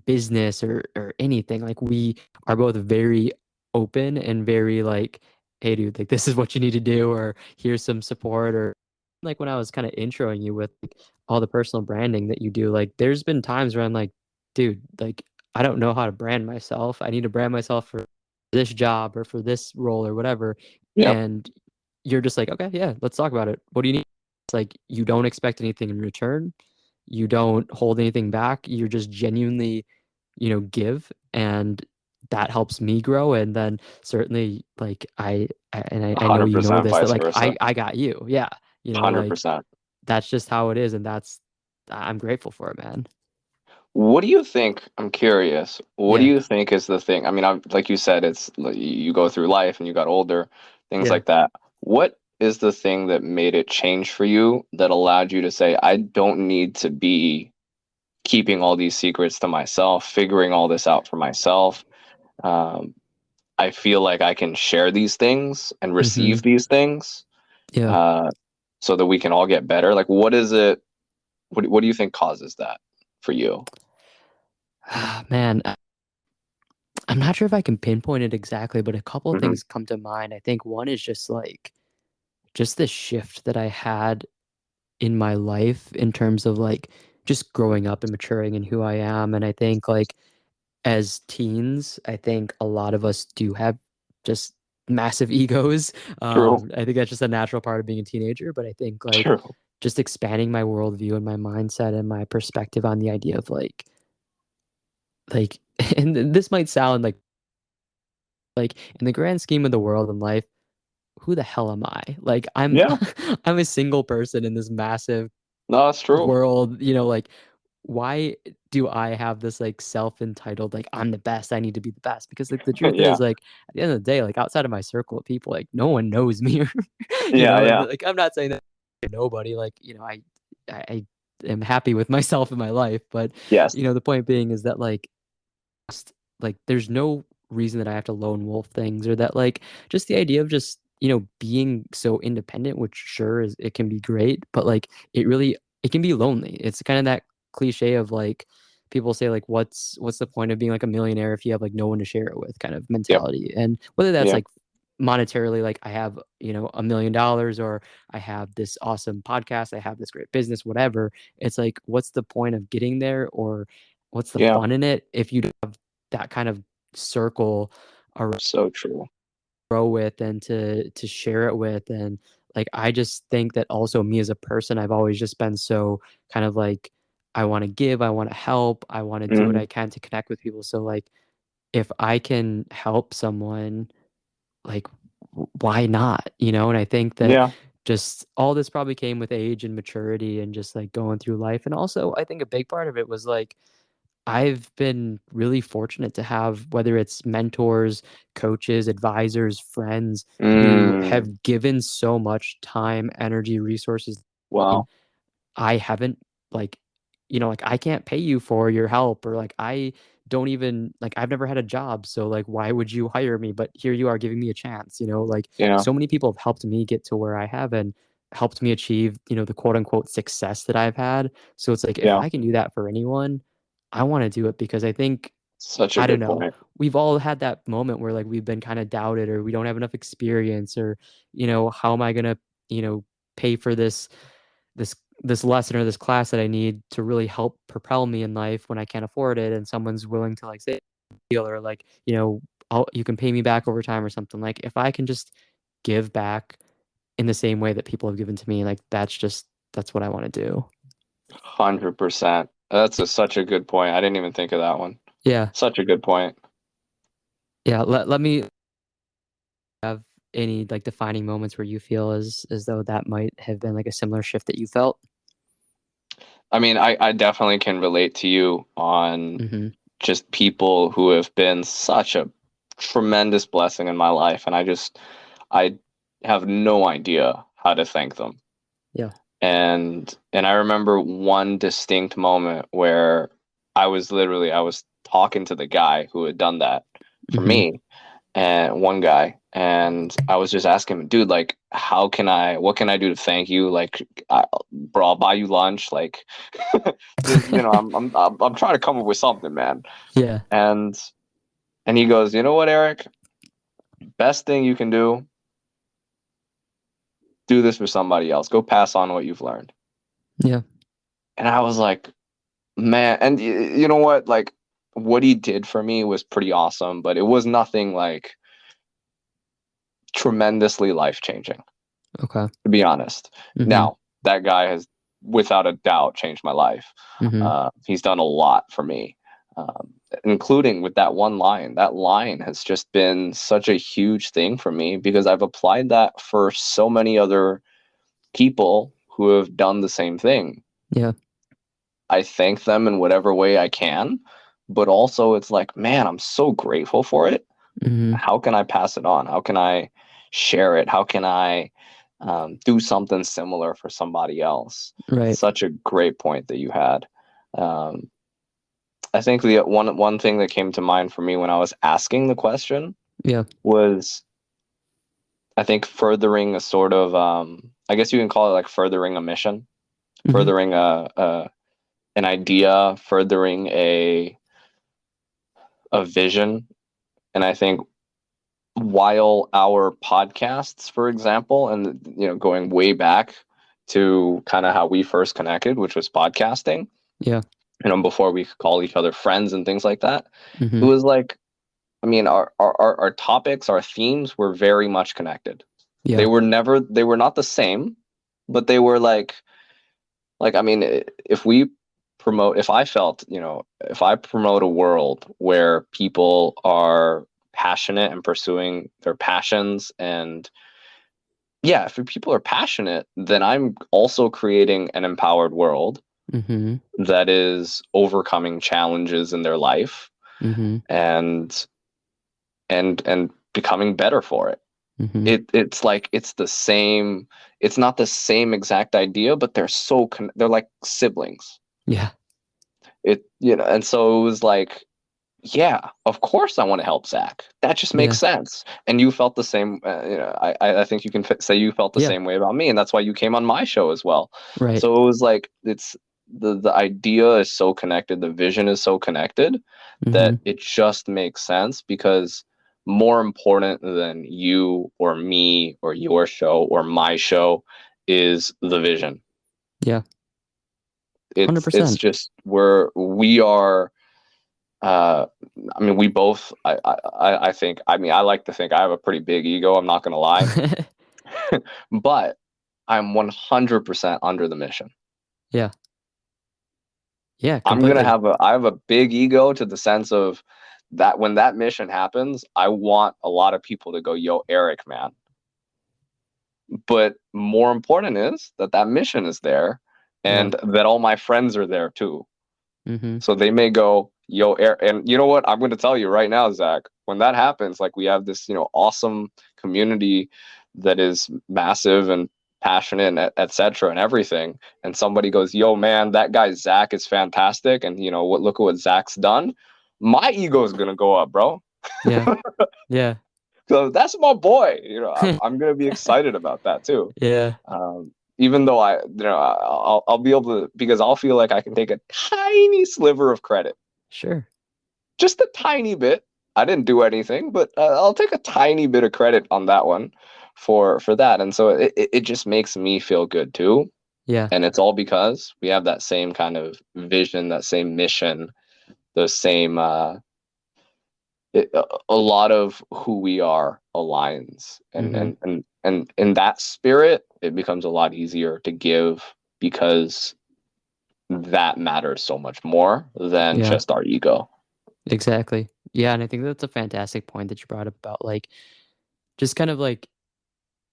business or anything. Like we are both very open and very like, hey dude, like this is what you need to do, or here's some support, or like when I was kind of introing you with like, all the personal branding that you do, like there's been times where I'm like, dude, like I don't know how to brand myself. I need to brand myself for this job or for this role or whatever.
Yep.
And you're just like, okay, yeah, let's talk about it. What do you need? It's like you don't expect anything in return. You don't hold anything back. You're just genuinely, give, and that helps me grow. And then certainly, like I know you know
100%
this that
vice
like
versa.
I got you. Yeah, like
100%.
that's just how it is, and I'm grateful for it, man.
What do you think? I'm curious. What do
Yeah,
you think is the thing? I mean, like you said, it's like you go through life and you got older, things
yeah.
like that. What is the thing that made it change for you that allowed you to say, I don't need to be keeping all these secrets to myself, figuring all this out for myself. Um, I feel like I can share these things and
Mm-hmm.
receive these things,
Yeah.
uh, so that we can all get better. Like, what is it? What do you think causes that for you?
Man, I'm not sure if I can pinpoint it exactly, but a couple of
Hmm.
things come to mind. I think one is just like just the shift that I had in my life in terms of like just growing up and maturing in who I am. And I think like as teens, I think a lot of us do have just massive egos.
True,
I think that's just a natural part of being a teenager, but I think like
true.
just expanding my worldview and my mindset and my perspective on the idea of like and this might sound like in the grand scheme of the world and life, who the hell am I? Like I'm
Yeah,
I'm a single person in this massive
no, that's true.
world, like why do I have this like self-entitled like I'm the best, I need to be the best? Because like the truth
Yeah,
is like at the end of the day, like outside of my circle of people, like no one knows me.
yeah,
And
yeah.
like I'm not saying that nobody like, I am happy with myself in my life, but
Yes.
the point being is that just, like there's no reason that I have to lone wolf things or that like just the idea of just being so independent, which sure is it can be great, but like it can be lonely. It's kind of that cliche of like people say like what's the point of being like a millionaire if you have like no one to share it with kind of
Yep.
mentality. And whether that's
Yeah.
like monetarily like I have $1 million or I have this awesome podcast, I have this great business, whatever, it's like what's the point of getting there or what's the
Yeah.
fun in it if you don't have that kind of circle around
So true.
grow with and to share it with. And like I just think that also me as a person, I've always just been so kind of like I want to give, I want to help, I want to do what
Hmm.
I can to connect with people. So like if I can help someone, like why not? And I think that
Yeah.
just all this probably came with age and maturity and just like going through life. And also I think a big part of it was like I've been really fortunate to have, whether it's mentors, coaches, advisors, friends who
Mm.
have given so much time, energy, resources.
Wow.
I haven't like, like I can't pay you for your help or like I don't even like I've never had a job. So like why would you hire me? But here you are giving me a chance, like
Yeah.
so many people have helped me get to where I have and helped me achieve, the quote unquote success that I've had. So it's like if
Yeah.
I can do that for anyone, I want to do it because I think
Such a
I don't
good
know.
point.
We've all had that moment where like we've been kind of doubted or we don't have enough experience or, how am I gonna, pay for this this lesson or this class that I need to really help propel me in life when I can't afford it and someone's willing to like say deal or like, you can pay me back over time or something. Like if I can just give back in the same way that people have given to me, like that's what I want to do.
100%. Such a good point. I didn't even think of that one.
Yeah.
Such a good point.
Yeah. Let me have any like defining moments where you feel as though that might have been like a similar shift that you felt?
I mean, I definitely can relate to you on
Mm-hmm.
just people who have been such a tremendous blessing in my life, and I have no idea how to thank them.
Yeah.
And I remember one distinct moment where I was talking to the guy who had done that for
Mm-hmm.
me, and one guy, and I was just asking him, dude, like, what can I do to thank you? Like, bro, I'll buy you lunch. Like, just, I'm trying to come up with something, man.
Yeah.
And he goes, you know what, Eric? Best thing you can do this for somebody else. Go pass on what you've learned.
Yeah.
And I was like, man, and you know what? Like, what he did for me was pretty awesome, but it was nothing like tremendously life changing,
Okay.
to be honest.
Mm-hmm.
Now, that guy has, without a doubt, changed my life.
Mm-hmm.
He's done a lot for me, including with that one line. That line has just been such a huge thing for me because I've applied that for so many other people who have done the same thing.
Yeah.
I thank them in whatever way I can, but also it's like, man, I'm so grateful for it.
Mm-hmm.
How can I pass it on? How can I share it? How can I do something similar for somebody else?
Right.
Such a great point that you had. Um, I think the one thing that came to mind for me when I was asking the question
Yeah.
was, I think, furthering a sort of, I guess you can call it like furthering a mission,
Hmm.
furthering a an idea, furthering a vision. And I think while our podcasts, for example, and going way back to kind of how we first connected, which was podcasting,
Yeah.
before we could call each other friends and things like that, it
Hmm.
was like, I mean, our topics, our themes were very much connected.
Yeah.
They were not the same, but they were like, I mean, if I felt, if I promote a world where people are passionate and pursuing their passions, and yeah, if people are passionate, then I'm also creating an empowered world
Hmm.
that is overcoming challenges in their life,
Hmm.
and and becoming better for it.
Hmm.
It's like it's the same. It's not the same exact idea, but they're like siblings.
Yeah.
And so it was like, yeah, of course I want to help Zach. That just makes
Yeah.
sense. And you felt the same. I think you can say you felt the
Yeah.
same way about me, and that's why you came on my show as well.
Right.
So it was like it's the idea is so connected, the vision is so connected
Hmm.
that it just makes sense, because more important than you or me or your show or my show is the vision.
Yeah.
It's
100%.
just we are uh, I mean, we both. I think. I mean, I like to think I have a pretty big ego. I'm not gonna lie, but I'm 100% under the mission.
Yeah. Yeah,
I'm gonna
completely.
I have a big ego, to the sense of that when that mission happens, I want a lot of people to go, "Yo, Eric, man." But more important is that that mission is there,
Yeah.
and that all my friends are there too.
Hmm.
So they may go, "Yo, Eric," and you know what? I'm going to tell you right now, Zach. When that happens, like, we have this, awesome community that is massive and passionate, and etc. and everything. And somebody goes, "Yo, man, that guy Zach is fantastic," and what? Look at what Zach's done. My ego is going to go up, bro.
Yeah. Yeah.
So that's my boy. I'm going to be excited about that too.
Yeah.
Even though I'll be able to, because I'll feel like I can take a tiny sliver of credit,
Sure.
just a tiny bit. I didn't do anything, but I'll take a tiny bit of credit on that one for that. And so it just makes me feel good too.
Yeah.
And it's all because we have that same kind of vision, that same mission, the same a lot of who we are aligns, and
Hmm.
in that spirit, it becomes a lot easier to give, because that matters so much more than
Yeah.
just our ego.
Exactly. Yeah, and I think that's a fantastic point that you brought up about, like, just kind of like,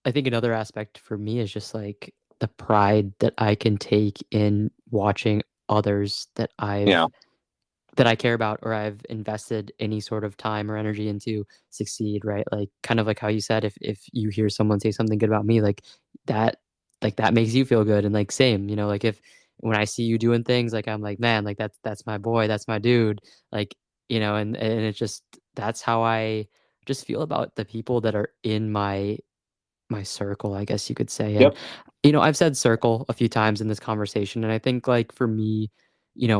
I think another aspect for me is just like the pride that I can take in watching others
Yeah.
that I care about or I've invested any sort of time or energy into succeed, right? Like, kind of like how you said, if you hear someone say something good about me, that that makes you feel good, and like same, like if when I see you doing things, like I'm like, man, like that's my boy, that's my dude, like, and it's just that's how I just feel about the people that are in my circle, I guess you could say. And,
Yep.
I've said circle a few times in this conversation. And I think, like, for me,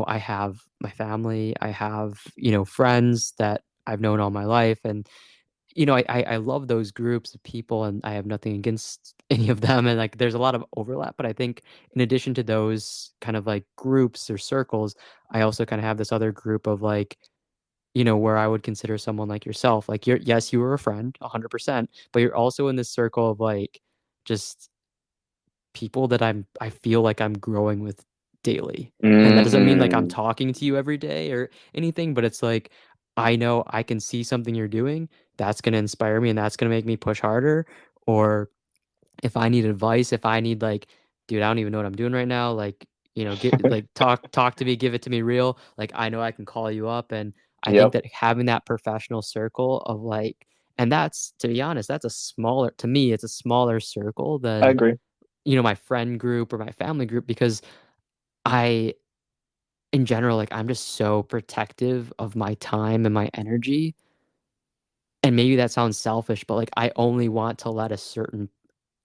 I have my family, I have, friends that I've known all my life. And, I love those groups of people, and I have nothing against any of them. And, like, there's a lot of overlap. But I think in addition to those kind of like groups or circles, I also kind of have this other group of, like, where I would consider someone like yourself. Like, yes, you were a friend, 100%, but you're also in this circle of, like, just people that I feel like I'm growing with daily. And that doesn't mean like I'm
Hmm.
talking to you every day or anything, but it's like I know I can see something you're doing that's going to inspire me and that's going to make me push harder. Or if I need advice, if I need, like, dude, I don't even know what I'm doing right now, like, get like talk to me, give it to me real. Like, I know I can call you up, and I think
Yep.
that having that professional circle of, like, and that's, to be honest, that's a smaller, to me, it's a smaller circle
I
than,
agree.
my friend group or my family group, because I in general, like I'm just so protective of my time and my energy. And maybe that sounds selfish, but like I only want to let a certain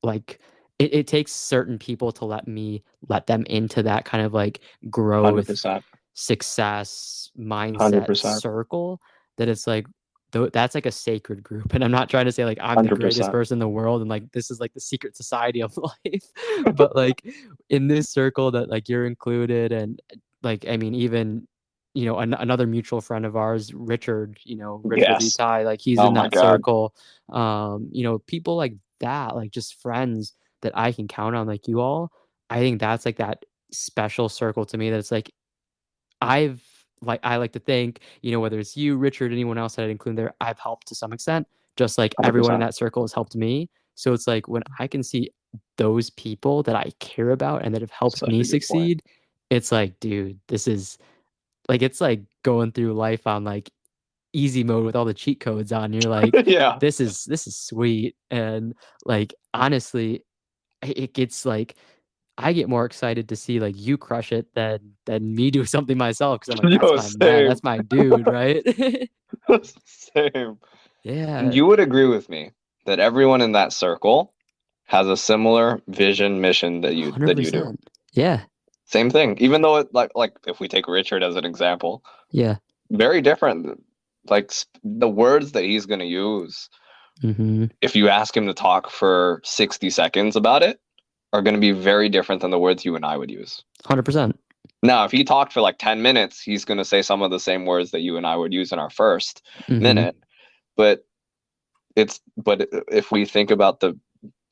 like it takes certain people to let them into that kind of like growth,
100%.
success, mindset
100%.
circle that it's like that's like a sacred group. And I'm not trying to say like I'm the greatest
100%.
person in the world and like this is like the secret society of life. But like in this circle that like you're included and like I mean even another mutual friend of ours, Richard, Richard
Yes.
Vitae, like he's
Oh
in
my
that
God.
circle. People like that, like just friends that I can count on, like you all. I think that's like that special circle to me that it's like I've I like to think, whether it's you, Richard, anyone else that I'd include there, I've helped to some extent, just like everyone in
100%.
that circle has helped me. So it's like when I can see those people that I care about and that have helped
Such
me
a good point.
succeed, it's like, dude, this is like it's like going through life on like easy mode with all the cheat codes on. You're like,
Yeah.
this is sweet. And like honestly, it gets like I get more excited to see like you crush it than me do something myself because I'm like, that's
Yo,
my man,
same.
that's my dude, right?
Same.
Yeah,
You would agree with me that everyone in that circle has a similar vision, mission that you do.
100%. Yeah,
Same thing. Even though it like if we take Richard as an example,
yeah.
very different. Like the words that he's going to use,
Mm-hmm.
if you ask him to talk for 60 seconds about it, are going to be very different than the words you and I would use.
100%.
Now, if he talked for like 10 minutes, he's going to say some of the same words that you and I would use in our first
Mm-hmm.
minute. But but if we think about the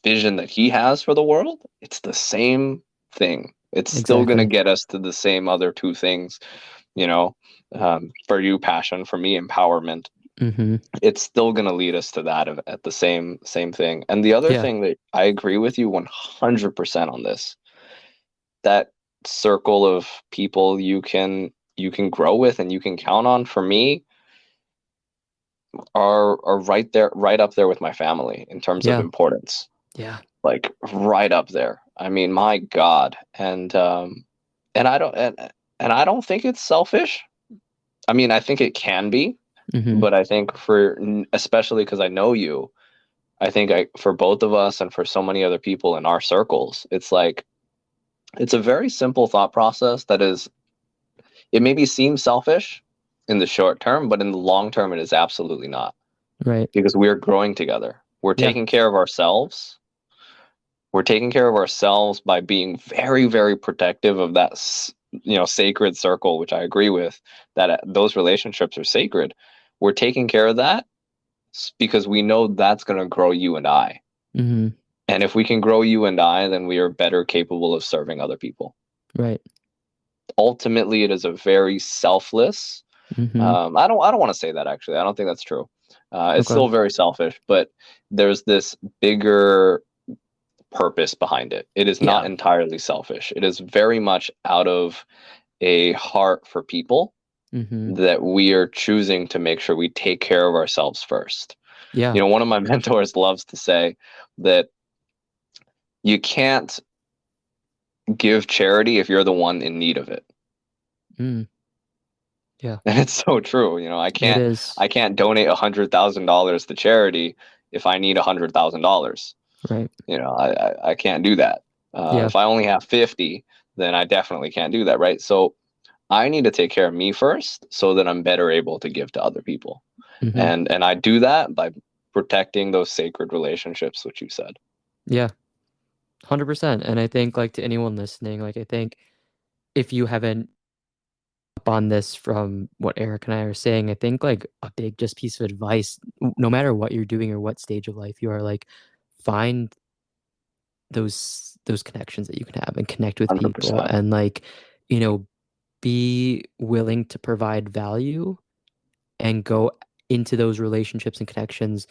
vision that he has for the world, it's the same thing. It's still going to
Exactly.
get us to the same other two things, you know, for you, passion, for me, empowerment.
Mm-hmm.
It's still going to lead us to that at the same thing. And the other
Yeah,
thing that I agree with you 100% on this, that circle of people you can grow with and you can count on for me are right there, right up there with my family in terms of
yeah,
importance,
yeah.
like right up there. I mean, my God. And I don't think it's selfish. I mean, I think it can be,
Mm-hmm.
but I think especially because I know you, I think for both of us and for so many other people in our circles, it's like it's a very simple thought process that is, it maybe seems selfish in the short term, but in the long term, it is absolutely not,
Right.
because we're growing together. We're
Yeah.
taking care of ourselves. We're taking care of ourselves by being very, very protective of that, sacred circle, which I agree with, that those relationships are sacred. We're taking care of that because we know that's going to grow you and I.
Mm-hmm.
And if we can grow you and I, then we are better capable of serving other people.
Right.
Ultimately, it is a very selfless.
Mm-hmm.
I don't want to say that, actually. I don't think that's true. It's
Okay.
still very selfish, but there's this bigger purpose behind it. It is not
Yeah.
entirely selfish. It is very much out of a heart for people
Mm-hmm.
that we are choosing to make sure we take care of ourselves first.
Yeah.
One of my mentors loves to say that you can't give charity if you're the one in need of it.
Mm. Yeah.
And it's so true. I
It
can't
is.
I can't donate $100,000 to charity if I need $100,000.
Right.
I can't do that.
Yeah.
If I only have 50, then I definitely can't do that, right? So I need to take care of me first so that I'm better able to give to other people.
Mm-hmm.
And I do that by protecting those sacred relationships, which you said.
Yeah. 100%. And I think like to anyone listening, like I think if you haven't up on this from what Eric and I are saying, I think like a big just piece of advice, no matter what you're doing or what stage of life you are, like find those connections that you can have and connect with people
100%.
and like, you know, be willing to provide value and go into those relationships and connections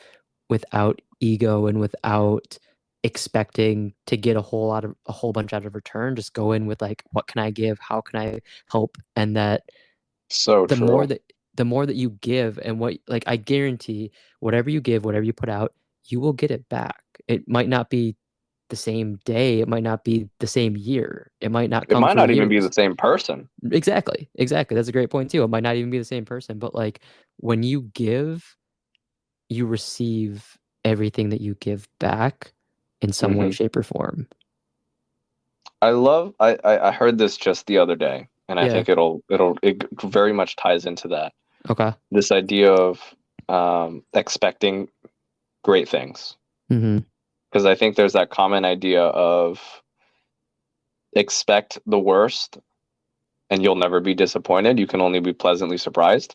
without ego and without expecting to get a whole bunch out of return. Just go in with like, what can I give? How can I help? And that
So
the more
true.
that the more that you give and what like I guarantee whatever you give, whatever you put out, you will get it back. It might not be the same day, it might not be the same year, it might not
It
come
might
for
not even be the
years.
same person.
Exactly, exactly. That's a great point too. It might not even be the same person, but like when you give, you receive everything that you give back in some way,
Hmm.
shape, or form.
I heard this just the other day, and I
Yeah.
think it very much ties into that.
Okay.
This idea of expecting great things.
Mm-hmm.
Because I think there's that common idea of expect the worst and you'll never be disappointed. You can only be pleasantly surprised.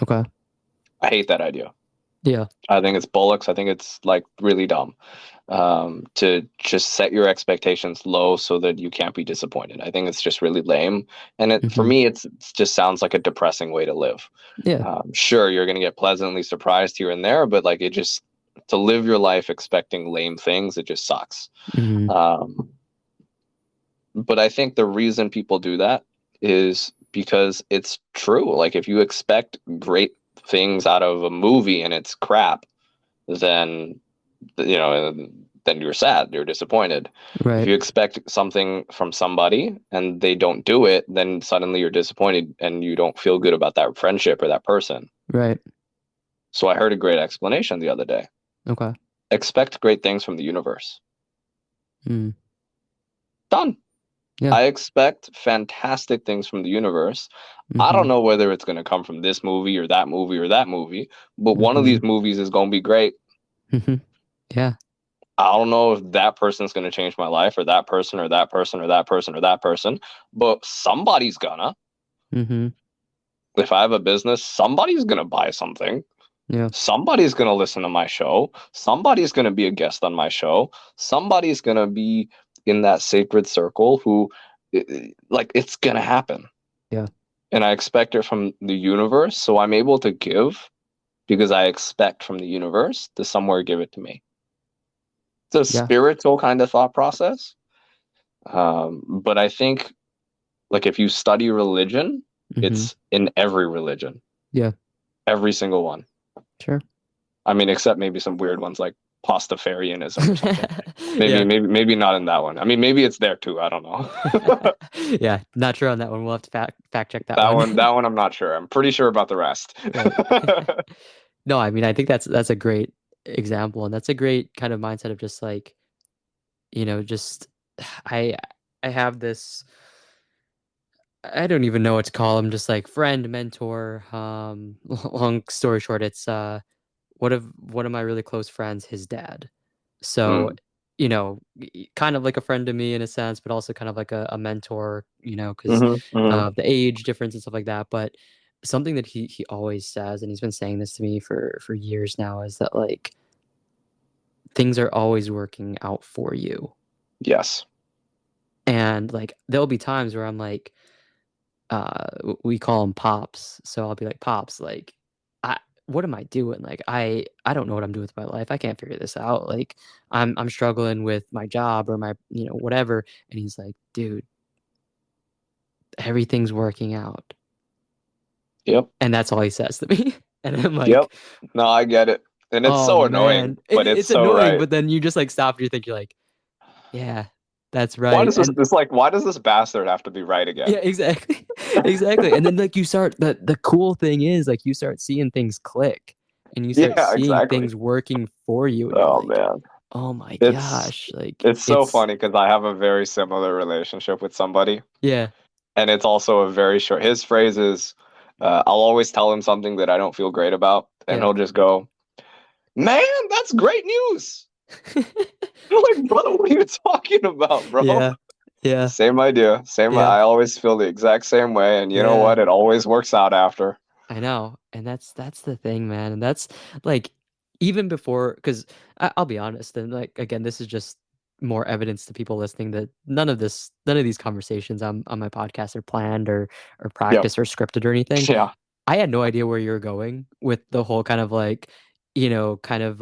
Okay.
I hate that idea.
Yeah.
I think it's bollocks. I think it's like really dumb to just set your expectations low so that you can't be disappointed. I think it's just really lame. And for
Mm-hmm.
me, it just sounds like a depressing way to live.
Yeah.
Sure, you're going to get pleasantly surprised here and there, but like it just to live your life expecting lame things, it just sucks.
Mm-hmm.
Um, but I think the reason people do that is because it's true. Like if you expect great things out of a movie and it's crap, then you know then you're sad, you're disappointed. If
Right.
you expect something from somebody and they don't do it, then suddenly you're disappointed and you don't feel good about that friendship or that person.
Right.
So I heard a great explanation the other day.
Okay.
Expect great things from the universe.
Mm.
Done.
Yeah.
I expect fantastic things from the universe. I
Mm-hmm.
don't know whether it's going to come from this movie or that movie or that movie, but one of
Mm-hmm.
these movies is going to be great.
Mm-hmm. Yeah.
I don't know if that person's going to change my life or that person or that person or that person or that person, but somebody's gonna.
Mm-hmm.
If I have a business, somebody's going to buy something.
Yeah.
Somebody's going to listen to my show. Somebody's going to be a guest on my show. Somebody's going to be in that sacred circle who, like, it's going to happen.
Yeah.
And I expect it from the universe. So I'm able to give because I expect from the universe to somewhere give it to me. It's a
Yeah.
spiritual kind of thought process. But I think, like, if you study religion,
Mm-hmm.
it's in every religion,
Yeah.
every single one.
Sure.
I mean, except maybe some weird ones like Pastafarianism or something.
Yeah.
Maybe not in that one. I mean, maybe it's there too. I don't know.
Yeah. Not sure on that one. We'll have to fact check that
That
one.
one, that one, I'm not sure. I'm pretty sure about the rest.
Right. No, I mean, I think that's a great example, and that's a great kind of mindset of just like, just I I have this, I don't even know what to call him, just like friend, mentor. Long story short, it's one of my really close friends, his dad. So,
Mm.
kind of like a friend to me in a sense, but also kind of like a mentor, because
Hmm. Hmm.
of the age difference and stuff like that. But something that he always says, and he's been saying this to me for years now, is that like things are always working out for you.
Yes.
And like there'll be times where I'm like, we call him pops, so I'll be like, pops, like, I what am I doing? Like, I don't know what I'm doing with my life. I can't figure this out. Like, I'm struggling with my job or my, whatever. And he's like, dude, everything's working out.
Yep.
And that's all he says to me. And I'm
Yep.
like,
No, I get it. And it's
oh
so annoying,
man,
but it's
it's
so
annoying.
right.
But then you just like stop and you think, you're like, yeah, that's
Why
right.
does this,
And
it's like, why does this bastard have to be right
yeah,
again?
exactly. Exactly. And then like you start, the cool thing is like you start seeing things click and you start
Yeah,
seeing
exactly.
things working for you and you're
Oh
like,
man.
"Oh my
It's
gosh." Like
it's so
it's
funny because I have a very similar relationship with somebody,
yeah.
and it's also a very short. His phrase is, I'll always tell him something that I don't feel great about, and
Yeah.
he'll just go, "Man, that's great news." I'm like, brother, what are you talking about, bro?
Yeah. Yeah.
Same idea. Same.
Yeah.
I always feel the exact same way, and you know
Yeah.
what? It always works out after.
I know. And that's the thing, man. And that's like even before, because I'll be honest, and like again, this is just more evidence to people listening that none of these conversations on my podcast are planned or
Yep.
practiced or scripted or anything.
Yeah.
I had no idea where you were going with the whole kind of like, kind of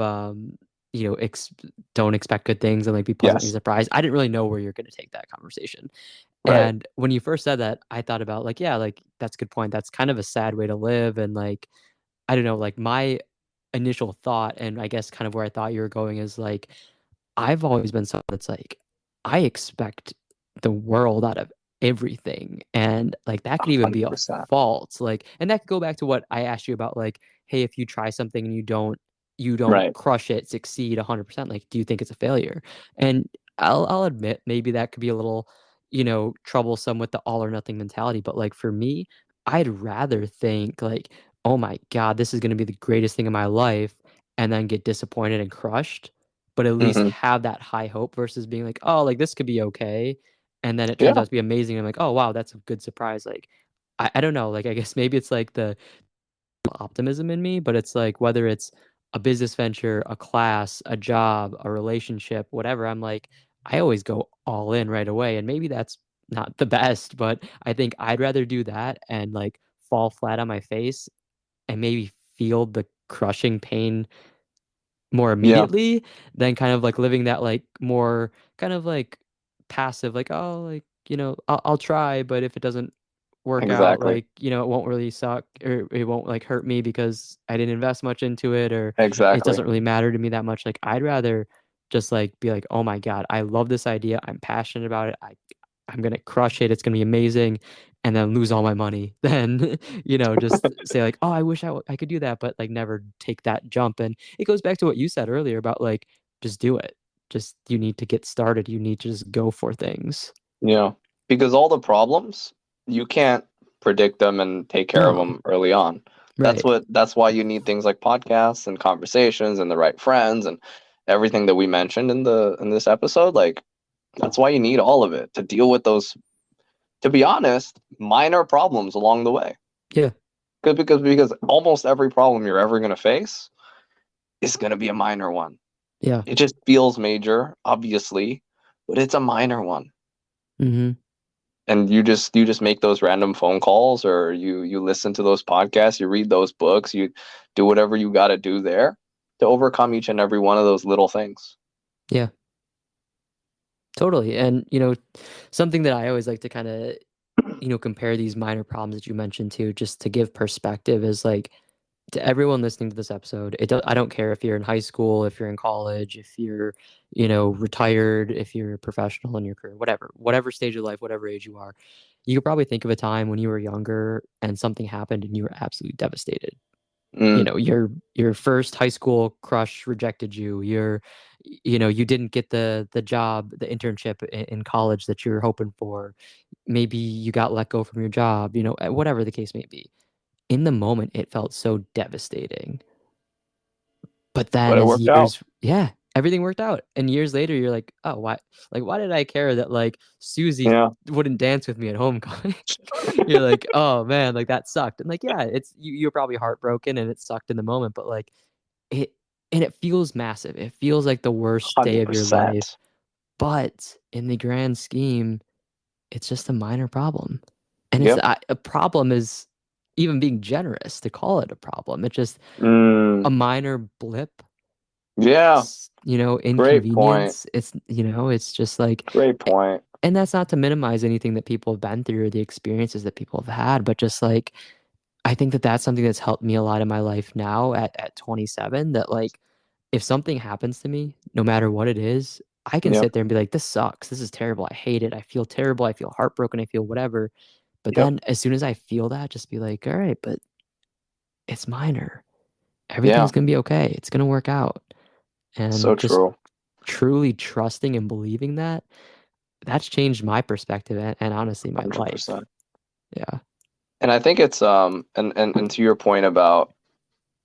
don't expect good things and like be pleasantly
Yes.
surprised. I didn't really know where you're going to take that conversation.
Right.
And when you first said that, I thought about like, yeah, like that's a good point. That's kind of a sad way to live. And like, I don't know, like my initial thought, and I guess kind of where I thought you were going is like, I've always been someone that's like, I expect the world out of everything. And like that could even be a
100%.
fault. Like, and that could go back to what I asked you about, like, hey, if you try something and you don't
Right.
crush it, succeed 100%, like, do you think it's a failure? And I'll admit maybe that could be a little, troublesome with the all or nothing mentality. But like for me, I'd rather think like, oh my God, this is gonna be the greatest thing in my life, and then get disappointed and crushed, but at least
Hmm.
have that high hope versus being like, "Oh, like, this could be okay," and then it turns
Yeah.
out to be amazing, I'm like, "Oh, wow, that's a good surprise," like, I don't know, like, I guess maybe it's, like, the optimism in me, but it's, like, whether it's a business venture, a class, a job, a relationship, whatever, I'm like, I always go all in right away, and maybe that's not the best, but I think I'd rather do that and, like, fall flat on my face and maybe feel the crushing pain more
Yeah.
immediately than kind of, like, living that, like, more kind of, like, passive, like, "Oh, like, I'll try, but if it doesn't work out,
Exactly.
like, it won't really suck or it won't, like, hurt me because I didn't invest much into it or it
Exactly.
doesn't really matter to me that much." Like, I'd rather just, like, be like, "Oh my god, I love this idea, I'm passionate about it, I'm gonna crush it, it's gonna be amazing," and then lose all my money than, just say like, "Oh, I wish I could do that," but, like, never take that jump, and it goes back to what you said earlier about, like, just do it. Just you need to get started, you need to just go for things.
Yeah. Because all the problems, you can't predict them and take care of
No.
them early on.
Right.
That's why you need things like podcasts and conversations and the right friends and everything that we mentioned in this episode. Like that's why you need all of it to deal with those, to be honest, minor problems along the way.
Yeah.
Because almost every problem you're ever gonna face is gonna be a minor one.
Yeah.
It just feels major, obviously, but it's a minor one.
Mhm.
And you just make those random phone calls, or you listen to those podcasts, you read those books, you do whatever you got to do there to overcome each and every one of those little things.
Yeah. Totally, and, something that I always like to kinda, compare these minor problems that you mentioned to, just to give perspective is, like, to everyone listening to this episode, I don't care if you're in high school, if you're in college, if you're, retired, if you're a professional in your career, whatever stage of life, whatever age you are, you could probably think of a time when you were younger and something happened and you were absolutely devastated.
Mm,
Your first high school crush rejected you. You didn't get the job, the internship in college that you were hoping for. Maybe you got let go from your job, whatever the case may be. In the moment, it felt so devastating. But
but
then
it
as
worked out.
years yeah, everything worked out, and years later, you're like, "Oh, why did I care that, like, Susie
Yeah.
wouldn't dance with me at homecoming?" You're like, "Oh, man, like, that sucked." And, like, yeah, you're probably heartbroken and it sucked in the moment, but, like, it it feels massive. It feels like the worst day of your life,
100%.
but in the grand scheme, it's just a minor problem. And
Yep.
a problem is even being generous to call it a problem. It's just
Mm,
a minor blip,
yeah. Great point.
inconvenience. It's just like
Great point.
and that's not to minimize anything that people have been through or the experiences that people have had, but just like I think that that's something that's helped me a lot in my life now at 27 that like if something happens to me, no matter what it is, I can
Yep.
sit there and be like, "This sucks. This is terrible. I hate it. I feel terrible. I feel heartbroken. I feel whatever." But
Yep.
then as soon as I feel that, just be like, "All right, but it's minor.
Yeah.
Everything's gonna be okay. It's gonna work out."
So
And just
true.
truly trusting and believing that, that's changed my perspective and honestly my life.
100%.
Yeah.
And I think it's and to your point about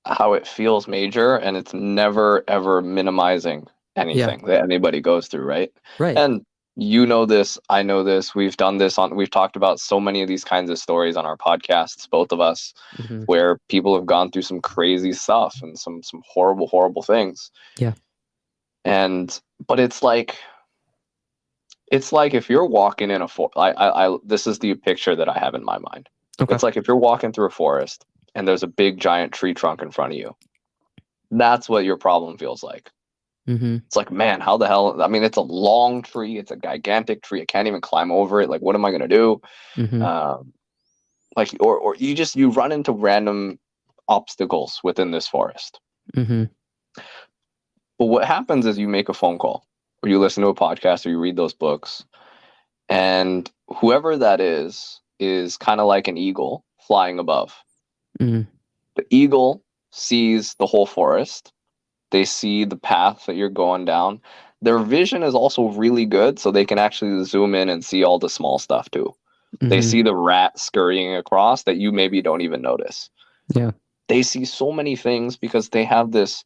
how it feels major, and it's never ever minimizing
Yeah.
anything that anybody goes through, right?
Right.
And you know this, I know this. We've talked about so many of these kinds of stories on our podcasts, both of us,
Mhm.
where people have gone through some crazy stuff and some horrible, horrible things.
Yeah.
And but it's like if you're walking in a this is the picture that I have in my mind.
Okay.
It's like if you're walking through a forest and there's a big giant tree trunk in front of you. That's what your problem feels like.
Mhm.
It's like, man, how the hell? I mean, it's a long tree. It's a gigantic tree. I can't even climb over it. Like, what am I gonna do?
Mhm.
Um, or you run into random obstacles within this forest.
Mhm.
But what happens is you make a phone call. or you listen to a podcast or you read those books, and whoever that is kind of like an eagle flying above.
Mm-hmm.
The eagle sees the whole forest. They see the path that you're going down. Their vision is also really good, so they can actually zoom in and see all the small stuff too. They
Mm-hmm.
see the rat scurrying across that you maybe don't even notice.
Yeah.
They see so many things because they have this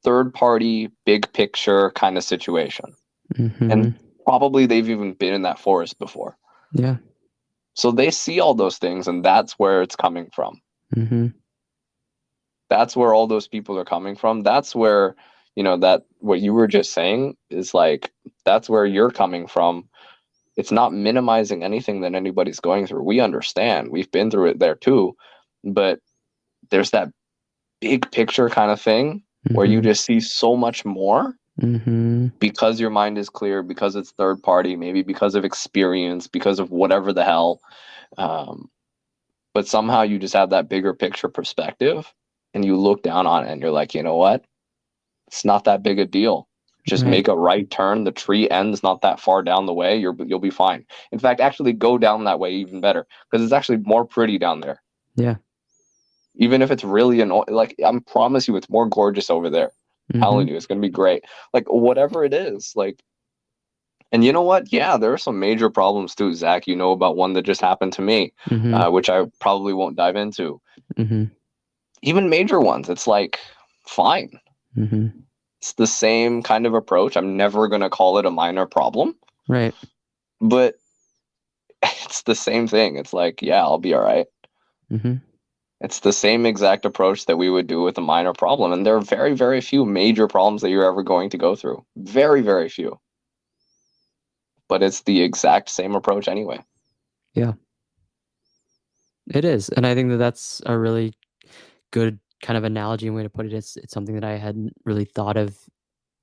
third party, big picture kind of situation.
Mm-hmm.
And probably they've even been in that forest before.
Yeah.
So they see all those things, and that's where it's coming from.
Mm-hmm.
That's where all those people are coming from. That's where, that what you were just saying is like, that's where you're coming from. It's not minimizing anything that anybody's going through. We understand. We've been through it there too. But there's that big picture kind of thing where you
Mm-hmm.
just see so much more
Mm-hmm.
because your mind is clear, because it's third party, maybe because of experience, because of whatever the hell. Um, but somehow you just have that bigger picture perspective and you look down on it and you're like, you know what? It's not that big a deal. Just
Right.
make a right turn. The tree ends not that far down the way. You'll be fine. In fact, actually go down that way even better because it's actually more pretty down there.
Yeah.
Even if it's really annoying, like I promise you, it's more gorgeous over there.
Mm-hmm.
Telling you, it's gonna be great. Like whatever it is, like, and you know what? Yeah, there are some major problems too, Zach. You know about one that just happened to me,
Mm-hmm.
which I probably won't dive into.
Mm-hmm.
Even major ones, it's like fine.
Mm-hmm.
It's the same kind of approach. I'm never gonna call it a minor problem,
Right.
but it's the same thing. It's like, yeah, I'll be all right.
Mm-hmm.
It's the same exact approach that we would do with a minor problem. And there are very, very few major problems that you're ever going to go through. Very, very few. But it's the exact same approach anyway.
Yeah. It is. And I think that that's a really good kind of analogy and way to put it. It's something that I hadn't really thought of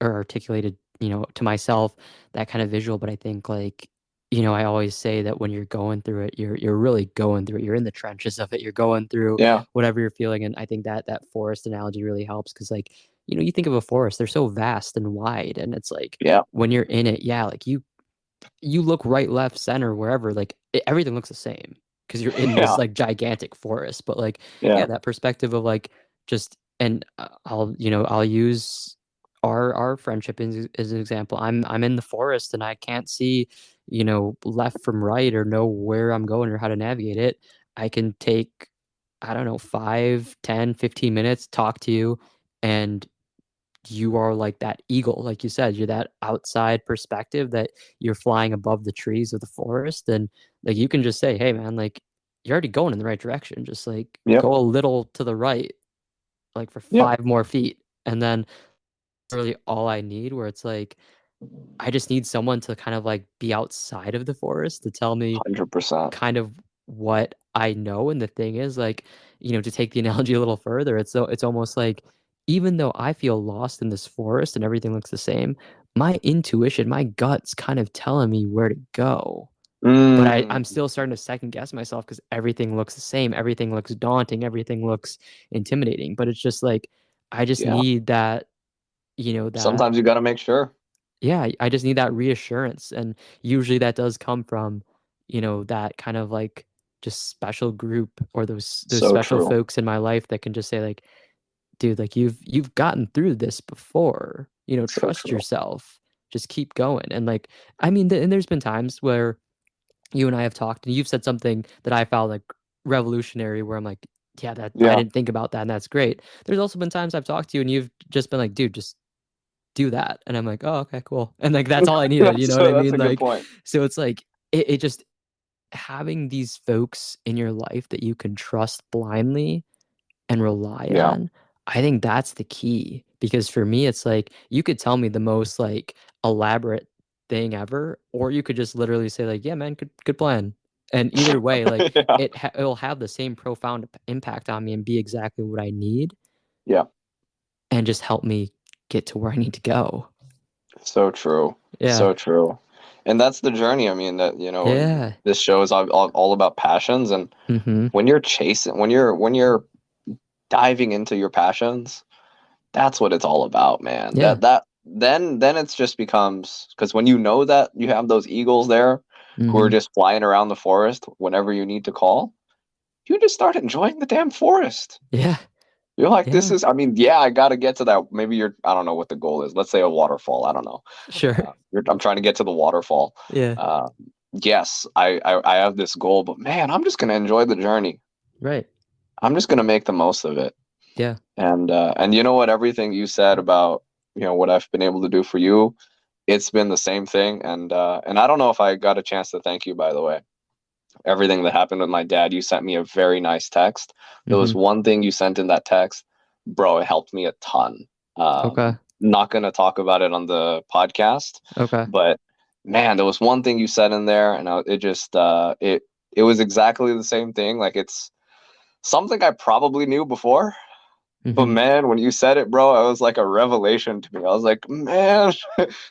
or articulated, to myself, that kind of visual. But I think like, I always say that when you're going through it, you're really going through it. You're in the trenches of it. You're going through
Yeah.
whatever you're feeling. And I think that forest analogy really helps because like, you think of a forest, they're so vast and wide. And it's like
Yeah.
when you're in it, yeah, like you look right, left, center, wherever, like everything looks the same because you're in this
Yeah.
like gigantic forest. But like, yeah,
Yeah.
that perspective of like just and I'll use our friendship as an example. I'm in the forest and I can't see, left from right or know where I'm going or how to navigate it. I can take, I don't know, 5, 10, 15 minutes, talk to you, and you are like that eagle, like you said, you're that outside perspective that you're flying above the trees of the forest. And like you can just say, hey man, like you're already going in the right direction. Just like
Yep.
go a little to the right, like for
Yep.
5 more feet. And then really all I need where it's like I just need someone to kind of like be outside of the forest to tell me
100%.
kind of what I know. And the thing is, like, to take the analogy a little further, it's almost like even though I feel lost in this forest and everything looks the same, my intuition, my gut's kind of telling me where to go. But I'm
Mm.
still starting to second guess myself because everything looks the same, everything looks daunting, everything looks intimidating. But it's just like I just
Yeah.
need that, that
Sometimes you got to make sure.
yeah, I just need that reassurance, and usually that does come from, that kind of like just special group or those
So
special
true.
folks in my life that can just say like, dude, like you've gotten through this before,
So
trust
true.
yourself, just keep going. And like, I mean, and there's been times where you and I have talked, and you've said something that I found like revolutionary, where I'm like, yeah, that I
Yeah.
didn't think about that, and that's great. There's also been times I've talked to you, and you've just been like, dude, just do that. And I'm like, oh, okay, cool. And like, that's all I needed. You know what I
That's
mean?
a good
Like,
point.
so it's like, it just having these folks in your life that you can trust blindly and rely
Yeah.
on. I think that's the key because for me, it's like, you could tell me the most like elaborate thing ever, or you could just literally say like, yeah, man, good plan. And either way, like
Yeah.
it'll have the same profound impact on me and be exactly what I need
Yeah.
and just help me get to where I need to go.
So true.
Yeah.
So true. And that's the journey. I mean, that,
Yeah.
this show is all about passions. And
Mhm.
when you're chasing, when you're diving into your passions, that's what it's all about, man.
Yeah.
then it's just becomes, because when you know that you have those eagles there who are
Hmm.
just flying around the forest whenever you need to call, you just start enjoying the damn forest.
Yeah.
You're like, this
Yeah.
is, I mean, yeah, I got to get to that. Maybe you're, I don't know what the goal is. Let's say a waterfall. I don't know.
Sure.
I'm trying to get to the waterfall.
Yeah.
Uh, yes, I have this goal, but man, I'm just going to enjoy the journey.
Right.
I'm just going to make the most of it.
Yeah.
And you know what? Everything you said about, what I've been able to do for you, it's been the same thing. And I don't know if I got a chance to thank you, by the way. Everything that happened with my dad, you sent me a very nice text. There
Hmm.
was one thing you sent in that text, bro, it helped me a ton.
Okay.
Not going to talk about it on the podcast,
Okay.
but man, there was one thing you said in there, and it just it was exactly the same thing. Like, it's something I probably knew before, but
Hmm.
man, when you said it, bro, it was like a revelation to me. I was like, man,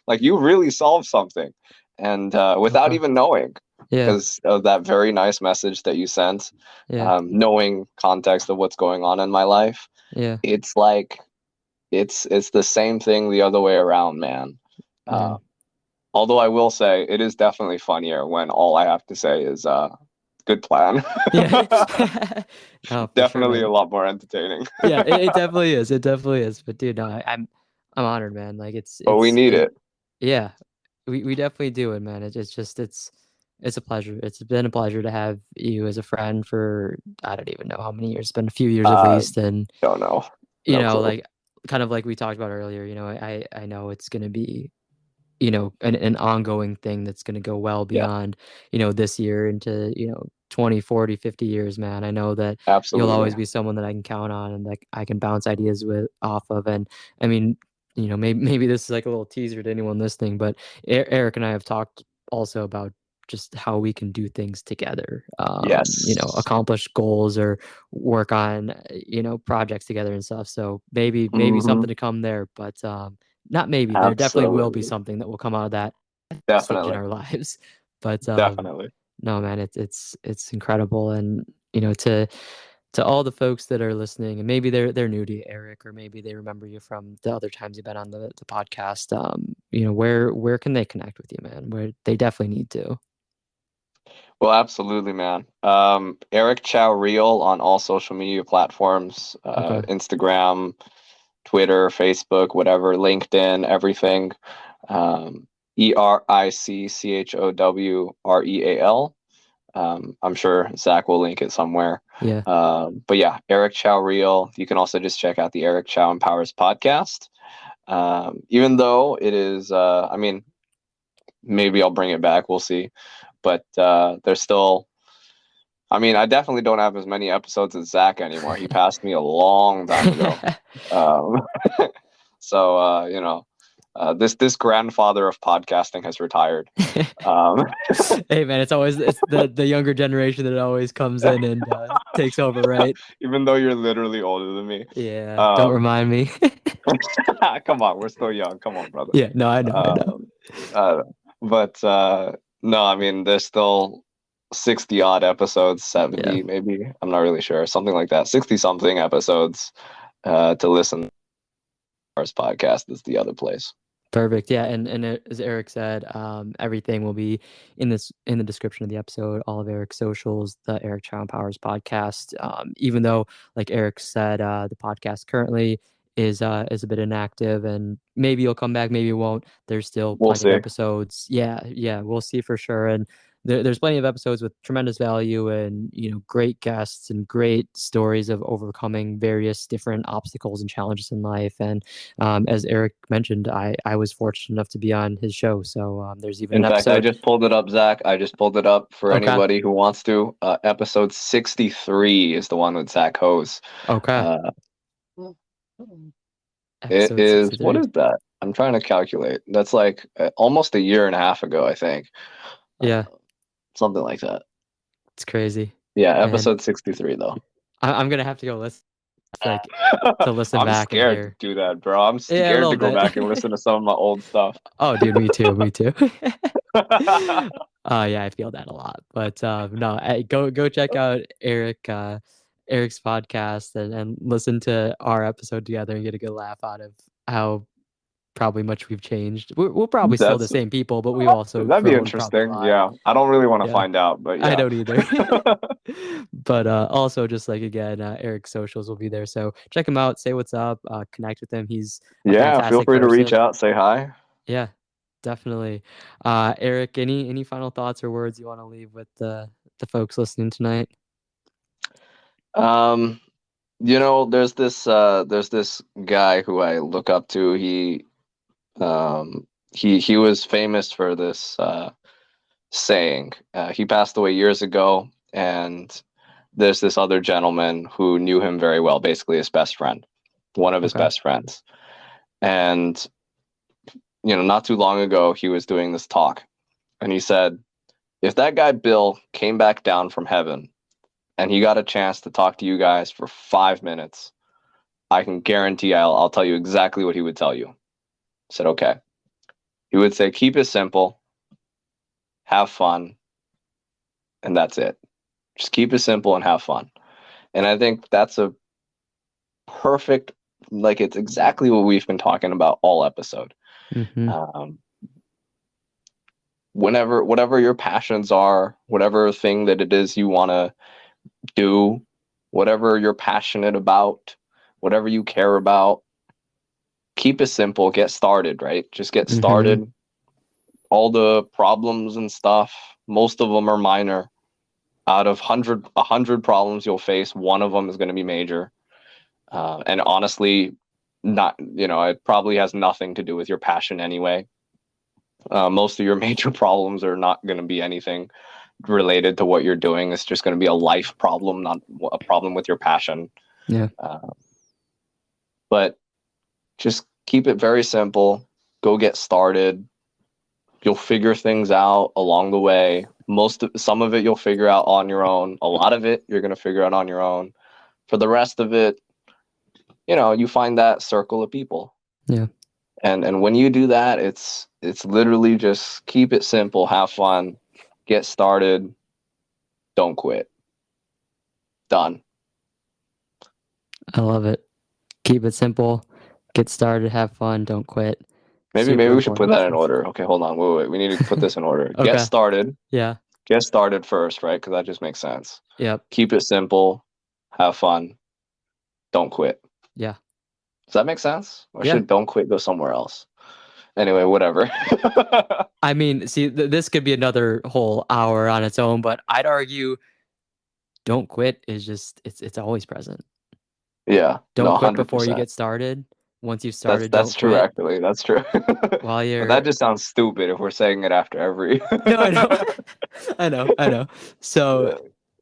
like, you really solved something, and without
Okay.
even knowing,
Yeah.
because of that very nice message that you sent,
Yeah.
knowing context of what's going on in my life,
Yeah.
it's like it's the same thing the other way around, man. Uh,
Mm.
although I will say it is definitely funnier when all I have to say is good plan.
Yeah. No, for sure,
Definitely
man.
a lot more entertaining.
Yeah, it definitely is. It definitely is. But dude, no, I'm honored, man. Like
But we need it.
yeah, we definitely do it, man. It's just it's a pleasure. It's been a pleasure to have you as a friend for I don't even know how many years. It's been a few years at
Uh,
least, and
don't know. No clue.
like kind of like we talked about earlier. I know it's gonna be an ongoing thing that's going to go well
Yeah,
beyond, this year into, 20, 40, 50 years, man. I know that you'll
absolutely.
always be someone that I can count on and that I can bounce ideas with off of. And I mean, maybe this is like a little teaser to anyone listening, but Eric and I have talked also about just how we can do things together,
Yes.
accomplish goals or work on, projects together and stuff. So maybe
Hmm.
something to come there, but, not maybe, there definitely will be
Absolutely.
something that will come out of that stage in
Definitely.
our lives. But,
Definitely.
no, man, it's incredible, and, to all the folks that are listening, and maybe they're new to you, Eric, or maybe they remember you from the other times you've been on the podcast, where can they connect with you, man? Where they definitely need to.
Well, absolutely, man. Eric Chow Real on all social media platforms,
Okay.
Instagram, Twitter, Facebook, whatever, LinkedIn, everything. EricChoWREAL. I'm sure Zach will link it somewhere.
Yeah.
But yeah, Eric Chow Real. You can also just check out the Eric Chow Empowers podcast. Even though it is, I mean, maybe I'll bring it back. We'll see. But there's still, I mean, I definitely don't have as many episodes as Zach anymore. He passed me a long time ago. Um, so this grandfather of podcasting has retired. Um,
Hey, man, it's the younger generation that always comes in and takes over, right?
even though you're literally older than me.
Yeah, don't
Um,
remind me.
come on, we're still young. Come on, brother.
Yeah, no, I know.
Um, uh, but no, I mean, there's still 60 odd episodes,
Yeah,
70 maybe. I'm not really sure, something like that. 60 something episodes to listen. Ours podcast is the other place.
perfect. Yeah, and as Eric said, everything will be in the description of the episode. All of Eric's socials, the Eric Chow Powers podcast. Even though, like Eric said, the podcast currently is a bit inactive, and maybe you'll come back, maybe you won't. There's still
We'll
plenty of
see.
episodes. Yeah, we'll see for sure. And there's plenty of episodes with tremendous value and great guests and great stories of overcoming various different obstacles and challenges in life. And as Eric mentioned, I was fortunate enough to be on his show. So there's even an
In fact, I
episode.
just pulled it up, Zach. I just pulled it up for
Okay.
anybody who wants to. Episode 63 is the one with Zach Hose.
Okay.
Uh, it
Episode
is, what
63.
is that? I'm trying to calculate. That's like almost a year and a half ago, I think. Uh,
Yeah,
something like that.
it's crazy.
Yeah,
Man,
episode 63, though.
I'm gonna have to go listen, like, to listen
I'm
back and
scared to
hear.
do that, bro. I'm
Yeah, a
scared
little
to go
bit.
back and listen to some of my old stuff.
Oh, dude, me too. Me too. Yeah, I feel that a lot. But no, go check out Eric's podcast and listen to our episode together and get a good laugh out of how probably much we've changed. We're probably still the
That's
same people, but we've also
that'd be
grown probably a
interesting.
lot.
Yeah, I don't really want to
Yeah,
find out, but
I
yeah.
don't either. But also just like again, Eric's socials will be there. So check him out, say what's up, connect with him. He's a
Yeah, feel
fantastic
free to reach
person.
out, say hi.
Yeah, definitely. Eric, any final thoughts or words you want to leave with the folks listening tonight?
Um, there's this guy who I look up to. He was famous for this saying. He passed away years ago, and there's this other gentleman who knew him very well, basically his best friend, one of his
Okay.
best friends. And not too long ago, he was doing this talk, and he said, if that guy Bill came back down from heaven and he got a chance to talk to you guys for 5 minutes, I can guarantee I'll tell you exactly what he would tell you. I said, okay. He would say, keep it simple, have fun, and that's it. Just keep it simple and have fun. And I think that's a perfect, like, it's exactly what we've been talking about all episode.
Mm-hmm.
Um, whatever your passions are, whatever thing that it is you want to do, whatever you're passionate about, whatever you care about, keep it simple, get started, right? Just get
Mm-hmm.
started. All the problems and stuff, most of them are minor. Out of 100 problems you'll face, one of them is going to be major. And honestly, not, it probably has nothing to do with your passion anyway. Most of your major problems are not going to be anything related to what you're doing. It's just going to be a life problem, not a problem with your passion.
Yeah.
But just keep it very simple. Go get started. You'll figure things out along the way. Some of it you'll figure out on your own. A lot of it you're going to figure out on your own. For the rest of it, you find that circle of people.
Yeah.
And when you do that, it's literally just keep it simple, have fun, get started, don't quit. Done.
I love it. Keep it simple, get started, have fun, don't quit.
Maybe
Super
we should put
important
that in
lessons.
order. Okay, hold on. Wait. We need to put this in order. Get
Okay.
started.
Yeah.
Get started first, right? Because that just makes sense.
Yep.
Keep it simple, have fun, don't quit.
Yeah.
Does that make sense? Or
Yeah.
should don't quit go somewhere else? Anyway, whatever.
I mean, see, this could be another whole hour on its own, but I'd argue don't quit is just it's always present.
Yeah, no,
Don't quit before you
100%.
get started. Once you've
That's
started,
that's
don't
true,
quit.
actually. That's true.
While
But that
you're
just sounds stupid if we're saying it after every.
No, I know. I know. So,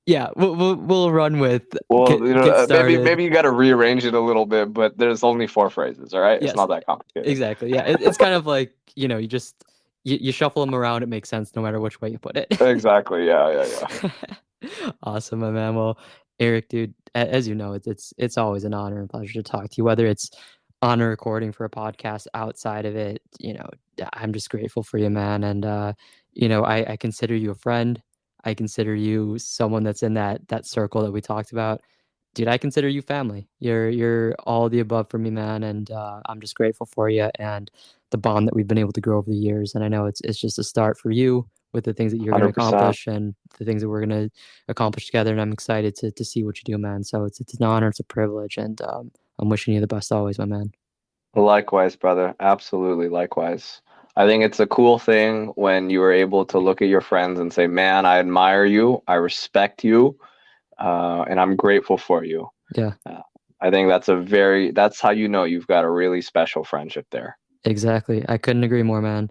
Yeah.
yeah, we'll run with
Well,
get started.
maybe you got to rearrange it a little bit, but there's only 4 phrases, all right? It's
Yes,
not that complicated.
exactly. Yeah, it's kind of like, you just you shuffle them around, it makes sense no matter which way you put it.
Exactly. Yeah.
Awesome, my man. Well, Eric, dude, as you know, it's always an honor and pleasure to talk to you, whether it's on a recording for a podcast outside of it, I'm just grateful for you, man. And I consider you a friend. I consider you someone that's in that circle that we talked about. Dude, I consider you family. You're all the above for me, man, and I'm just grateful for you and the bond that we've been able to grow over the years. And I know it's just a start for you with the things that you're going to
100%.
accomplish and the things that we're going to accomplish together. And I'm excited to see what you do, man. So it's an honor, it's a privilege, and I'm wishing you the best always, my man.
Likewise, brother. Absolutely likewise. I think it's a cool thing when you are able to look at your friends and say, man, I admire you, I respect you, and I'm grateful for you.
Yeah,
I think that's how you know you've got a really special friendship there.
exactly. I couldn't agree more, man.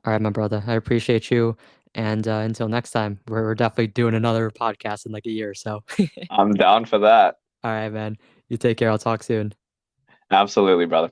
All right, my brother. I appreciate you. And until next time, we're definitely doing another podcast in like a year or so.
I'm down for that.
All right, man. You take care. I'll talk soon.
Absolutely, brother.